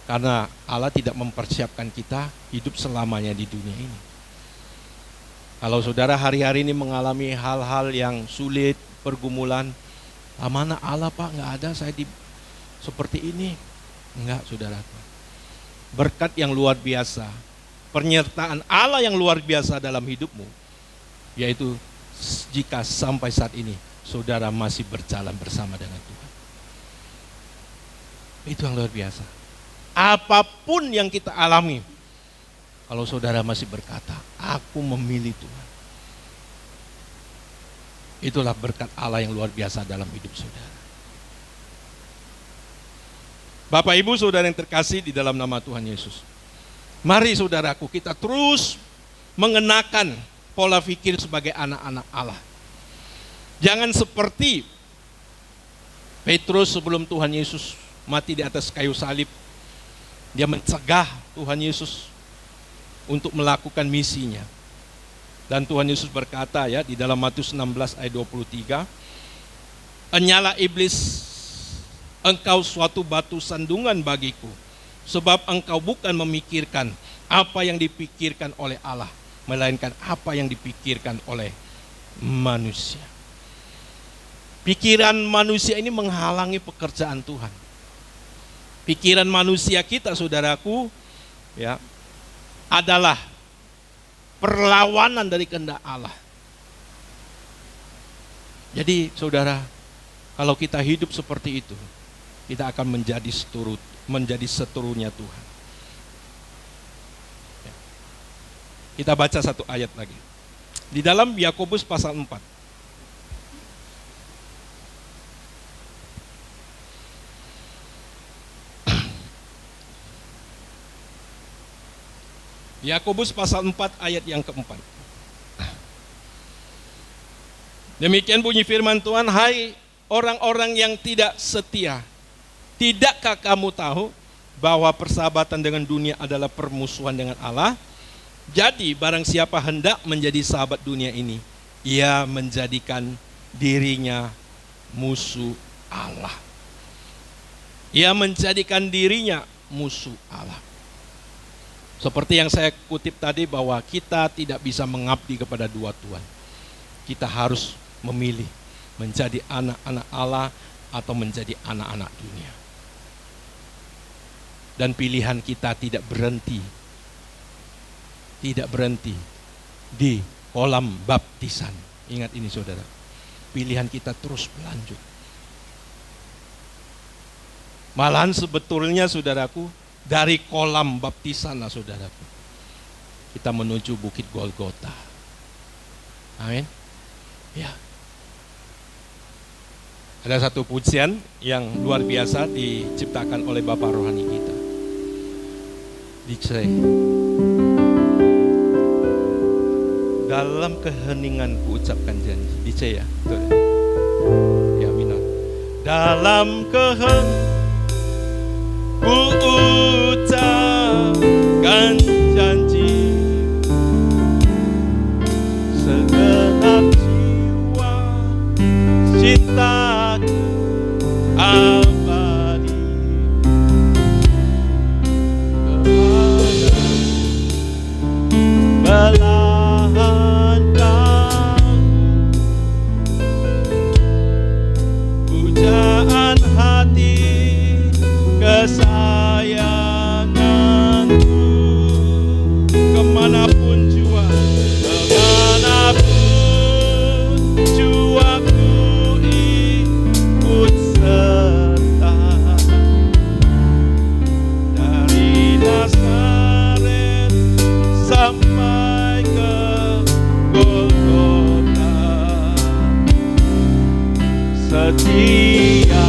Karena Allah tidak mempersiapkan kita hidup selamanya di dunia ini. Kalau saudara hari-hari ini mengalami hal-hal yang sulit, pergumulan, mana Allah, Pak? Enggak ada saya seperti ini. Enggak, saudaraku. Berkat yang luar biasa, penyertaan Allah yang luar biasa dalam hidupmu, yaitu jika sampai saat ini saudara masih berjalan bersama dengan Tuhan. Itu yang luar biasa. Apapun yang kita alami, kalau saudara masih berkata, aku memilih Tuhan, itulah berkat Allah yang luar biasa dalam hidup saudara. Bapak, Ibu, Saudara yang terkasih di dalam nama Tuhan Yesus, mari, saudaraku, kita terus mengenakan pola pikir sebagai anak-anak Allah. Jangan seperti Petrus sebelum Tuhan Yesus mati di atas kayu salib. Dia mencegah Tuhan Yesus untuk melakukan misinya. Dan Tuhan Yesus berkata, ya, di dalam Matius 16 ayat 23, "Enyalah iblis, engkau suatu batu sandungan bagiku, sebab engkau bukan memikirkan apa yang dipikirkan oleh Allah, melainkan apa yang dipikirkan oleh manusia." Pikiran manusia ini menghalangi pekerjaan Tuhan. Pikiran manusia kita, saudaraku, ya, adalah perlawanan dari kehendak Allah. Jadi, saudara, kalau kita hidup seperti itu, kita akan menjadi seterunya Tuhan. Ya. Kita baca satu ayat lagi. Di dalam Yakobus pasal 4. Yakobus pasal 4 ayat yang keempat. Demikian bunyi firman Tuhan, "Hai orang-orang yang tidak setia, tidakkah kamu tahu bahwa persahabatan dengan dunia adalah permusuhan dengan Allah? Jadi barang siapa hendak menjadi sahabat dunia ini, ia menjadikan dirinya musuh Allah." Ia menjadikan dirinya musuh Allah. Seperti yang saya kutip tadi, bahwa kita tidak bisa mengabdi kepada dua Tuhan. Kita harus memilih menjadi anak-anak Allah atau menjadi anak-anak dunia. Dan pilihan kita tidak berhenti di kolam baptisan. Ingat ini saudara, pilihan kita terus berlanjut. Malahan sebetulnya saudaraku, dari kolam baptisan lah saudaraku, kita menuju Bukit Golgota. Amin. Ya. Ada satu pujian yang luar biasa diciptakan oleh Bapak rohani kita. Dice. Dalam keheningan ku ucapkan janji. Dice ya. Betul. Ya minat. Dalam keheningan ku ucapkan janji, segenap jiwa cintaku abadi kepada belahan kamu, pujaan hati kesayanganku, kemanapun juaku ikut serta, dari Nazaret sampai ke Golgota, setia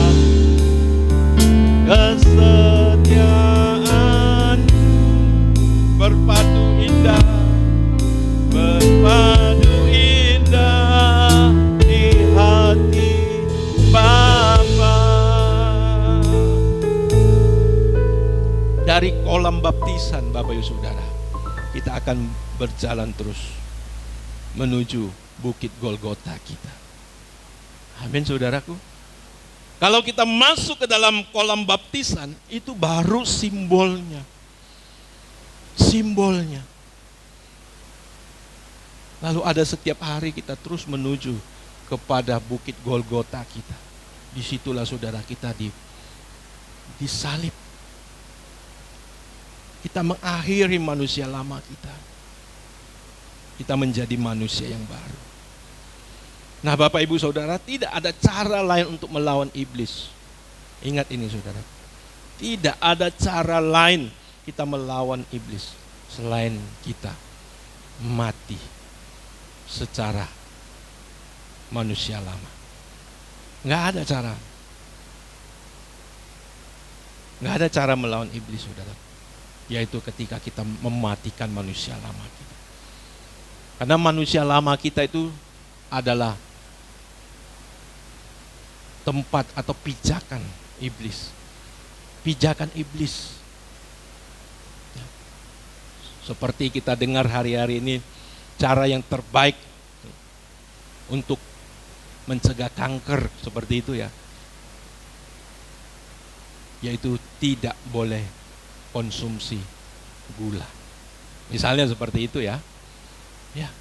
kesetiaan berpadu indah di hati Bapa. Dari kolam baptisan Bapak Ibu Saudara, kita akan berjalan terus menuju Bukit Golgota kita. Amin saudaraku. Kalau kita masuk ke dalam kolam baptisan, itu baru simbolnya. Simbolnya. Lalu ada setiap hari kita terus menuju kepada Bukit Golgota kita. Disitulah saudara kita disalib. Kita mengakhiri manusia lama kita. Kita menjadi manusia yang baru. Nah Bapak Ibu Saudara, tidak ada cara lain untuk melawan iblis. Ingat ini saudara, tidak ada cara lain kita melawan iblis selain kita mati secara manusia lama. Nggak ada cara. Nggak ada cara melawan iblis saudara, yaitu ketika kita mematikan manusia lama kita. Karena manusia lama kita itu adalah tempat atau pijakan iblis. Pijakan iblis. Seperti kita dengar hari-hari ini, cara yang terbaik untuk mencegah kanker seperti itu ya, yaitu tidak boleh konsumsi gula. Misalnya seperti itu ya. Ya.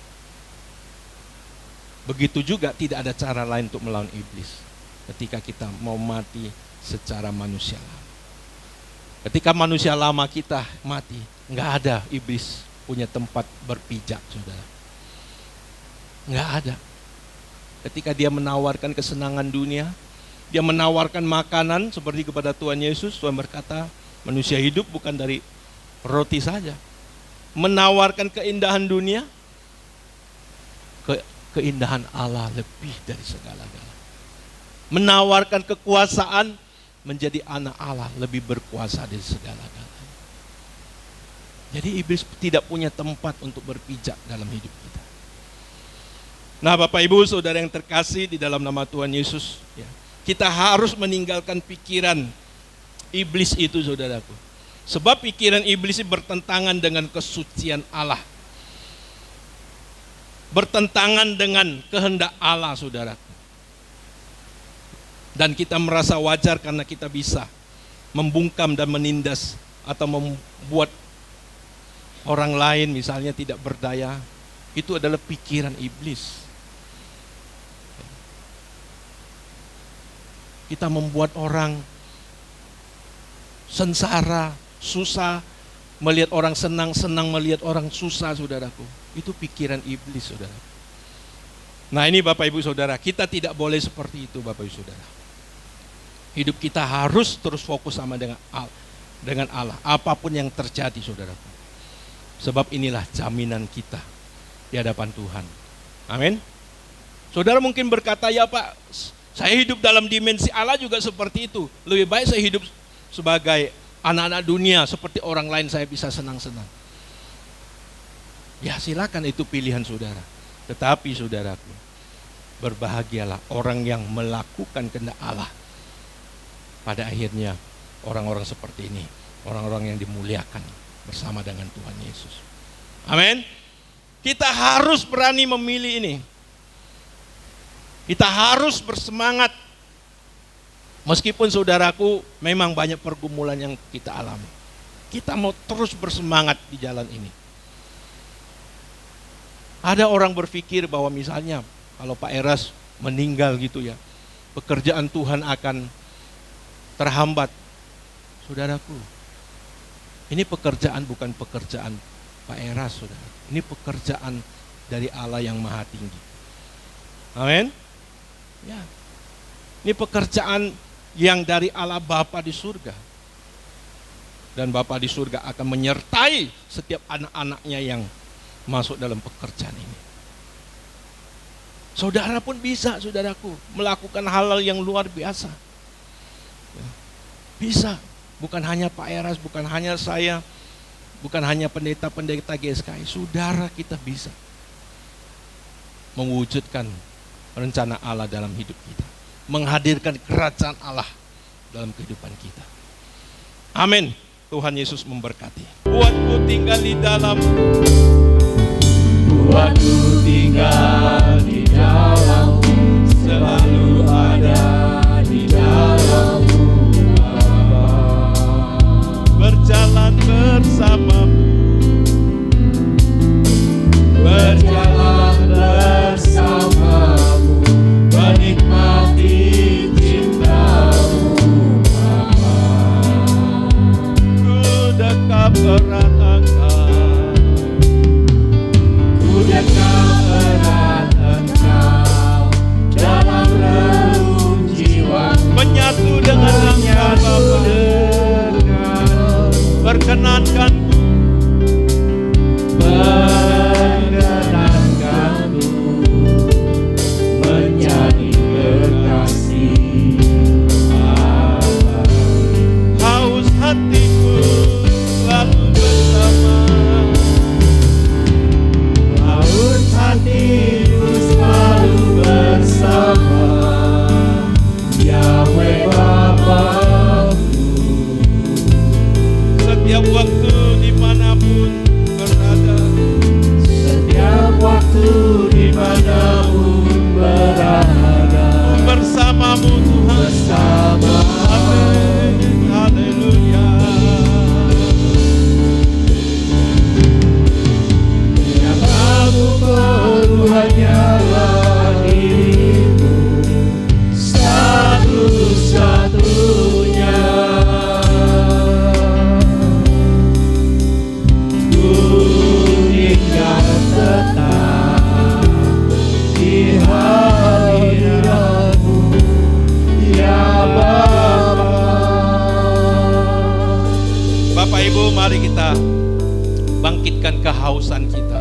Begitu juga tidak ada cara lain untuk melawan iblis ketika kita mau mati secara manusia lama. Ketika manusia lama kita mati, nggak ada iblis punya tempat berpijak, saudara. Nggak ada. Ketika dia menawarkan kesenangan dunia, dia menawarkan makanan seperti kepada Tuhan Yesus. Tuhan berkata, manusia hidup bukan dari roti saja. Menawarkan keindahan dunia, keindahan Allah lebih dari segala-galanya. Menawarkan kekuasaan, menjadi anak Allah lebih berkuasa dari segala-galanya. Jadi iblis tidak punya tempat untuk berpijak dalam hidup kita. Nah Bapak Ibu Saudara yang terkasih di dalam nama Tuhan Yesus, ya, kita harus meninggalkan pikiran iblis itu saudaraku. Sebab pikiran iblis itu bertentangan dengan kesucian Allah. Bertentangan dengan kehendak Allah saudaraku. Dan kita merasa wajar karena kita bisa membungkam dan menindas atau membuat orang lain misalnya tidak berdaya. Itu adalah pikiran iblis. Kita membuat orang sengsara, susah melihat orang senang, senang melihat orang susah, saudaraku. Itu pikiran iblis, saudara. Nah ini Bapak Ibu Saudara, kita tidak boleh seperti itu Bapak Ibu Saudara. Hidup kita harus terus fokus sama dengan Allah, apapun yang terjadi, saudaraku. Sebab inilah jaminan kita di hadapan Tuhan. Amin. Saudara mungkin berkata, ya Pak, saya hidup dalam dimensi Allah juga seperti itu. Lebih baik saya hidup sebagai anak-anak dunia, seperti orang lain saya bisa senang-senang. Ya silakan, itu pilihan saudara. Tetapi saudaraku, berbahagialah orang yang melakukan kehendak Allah. Pada akhirnya orang-orang seperti ini, orang-orang yang dimuliakan bersama dengan Tuhan Yesus. Amin. Kita harus berani memilih ini. Kita harus bersemangat. Meskipun saudaraku memang banyak pergumulan yang kita alami, kita mau terus bersemangat di jalan ini. Ada orang berpikir bahwa misalnya kalau Pak Eras meninggal gitu ya, pekerjaan Tuhan akan terhambat. Saudaraku, ini pekerjaan bukan pekerjaan Pak Eras, saudara. Ini pekerjaan dari Allah yang Maha Tinggi. Amin. Ya. Ini pekerjaan yang dari Allah Bapa di surga. Dan Bapa di surga akan menyertai setiap anak-anaknya yang masuk dalam pekerjaan ini. Saudara pun bisa, saudaraku, melakukan hal-hal yang luar biasa. Bisa, bukan hanya Pak Eras, bukan hanya saya, bukan hanya pendeta-pendeta GSKI. Saudara kita bisa mewujudkan rencana Allah dalam hidup kita, menghadirkan kerajaan Allah dalam kehidupan kita. Amin. Tuhan Yesus memberkati. Buatku tinggal di dalam, Buatku tinggal di dalam, selalu ada di dalammu, Bapa. berjalan bersamamu, Berjalan bersamamu, menikmati cintamu, Bapa. ku dekat erat Engkau, Ku dekat erat Engkau, dalam relung jiwa, menyatu dengan Engkau Bapa. Perkenankanku menyenangkanku, menjadi kekasih Allah. haus hatiku selalu bersama, Haus hatiku selalu bersama Yahweh Bapa-Ku. setiap waktu dimanapun berada. Setiap waktu dimanapun berada, Bersamamu Tuhan. bersama Amin. Haleluya. yang aku perlu hanyalah dirimu, satu-satunya. Ku tinggal tetap di hadiratmu, ya Bapa. Bapak Ibu, mari kita bangkitkan kehausan kita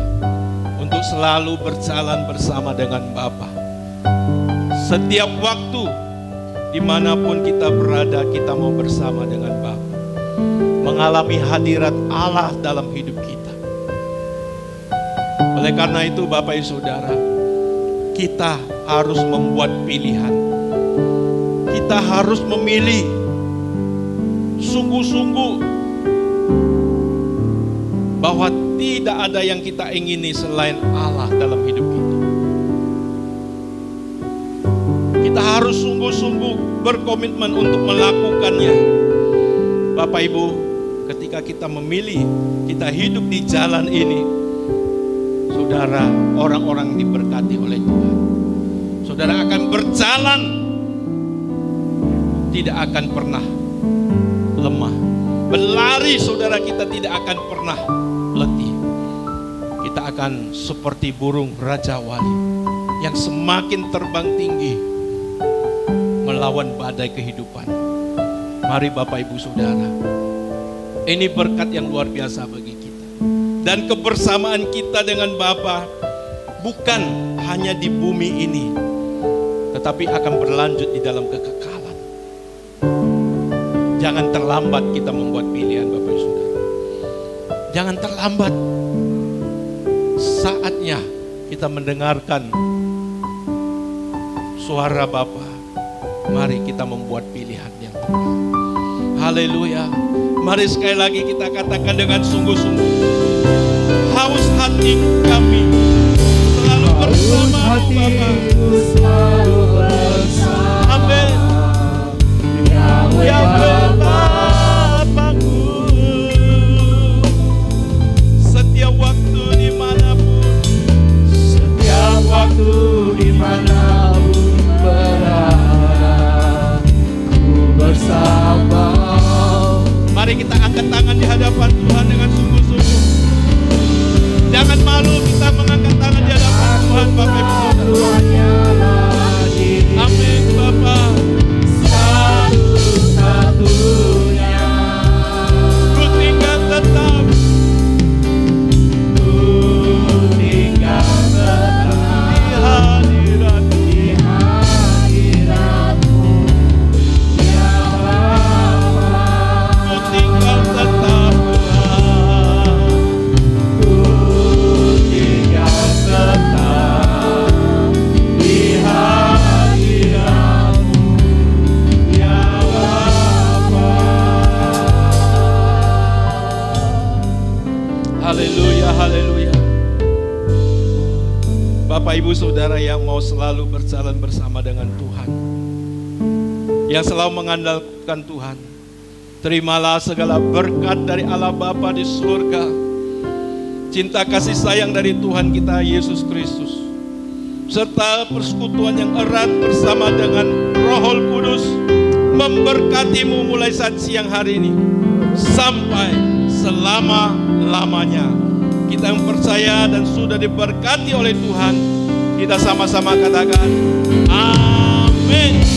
untuk selalu berjalan bersama dengan Bapa. Setiap waktu, dimanapun kita berada, kita mau bersama dengan Bapa, mengalami hadirat Allah dalam hidup kita. Oleh karena itu Bapak Ibu Saudara, kita harus membuat pilihan. Kita harus memilih sungguh-sungguh bahwa tidak ada yang kita ingini selain Allah dalam hidup kita. Kita harus sungguh-sungguh berkomitmen untuk melakukannya. Bapak Ibu, ketika kita memilih, kita hidup di jalan ini, saudara, orang-orang diberkati oleh Tuhan. Saudara akan berjalan, tidak akan pernah lemah, Berlari saudara, kita tidak akan pernah letih. Kita akan seperti burung Raja Wali yang semakin terbang tinggi melawan badai kehidupan. Mari Bapak Ibu Saudara, ini berkat yang luar biasa bagi kita. Dan kebersamaan kita dengan Bapa bukan hanya di bumi ini, tetapi akan berlanjut di dalam kekekalan. Jangan terlambat kita membuat pilihan Bapak Ibu Saudara. Jangan terlambat. Saatnya kita mendengarkan suara Bapa. Mari kita membuat pilihan yang tepat. Haleluya. Mari sekali lagi kita katakan dengan sungguh-sungguh. Haus hati kami selalu bersama-Mu Bapa. Amin. Yahweh Bapakku, setiap waktu dimanapun, Setiap waktu dimanapun berada, ku bersama. mari kita angkat tangan di hadapan Tuhan dengan sungguh-sungguh. Jangan malu kita mengangkat tangan di hadapan Tuhan, Bapak Ibu Saudara. Amin Bapak. Satu-satunya Ku tinggal tetap, ku tinggal tetap di hadirat-Mu. di hadirat-Mu, ya Bapa. Ku tinggal tetap Tuhan. Ku tinggal tetap di hadirat-Mu, ya Bapa. Haleluya, haleluya. Bapak Ibu Saudara yang mau selalu berjalan bersama dengan Tuhan, yang selalu mengandalkan Tuhan, terimalah segala berkat dari Allah Bapa di surga, cinta kasih sayang dari Tuhan kita Yesus Kristus, serta persekutuan yang erat bersama dengan Roh Kudus memberkatimu mulai saat siang hari ini sampai selama-lamanya. Kita yang percaya dan sudah diberkati oleh Tuhan, kita sama-sama katakan amin.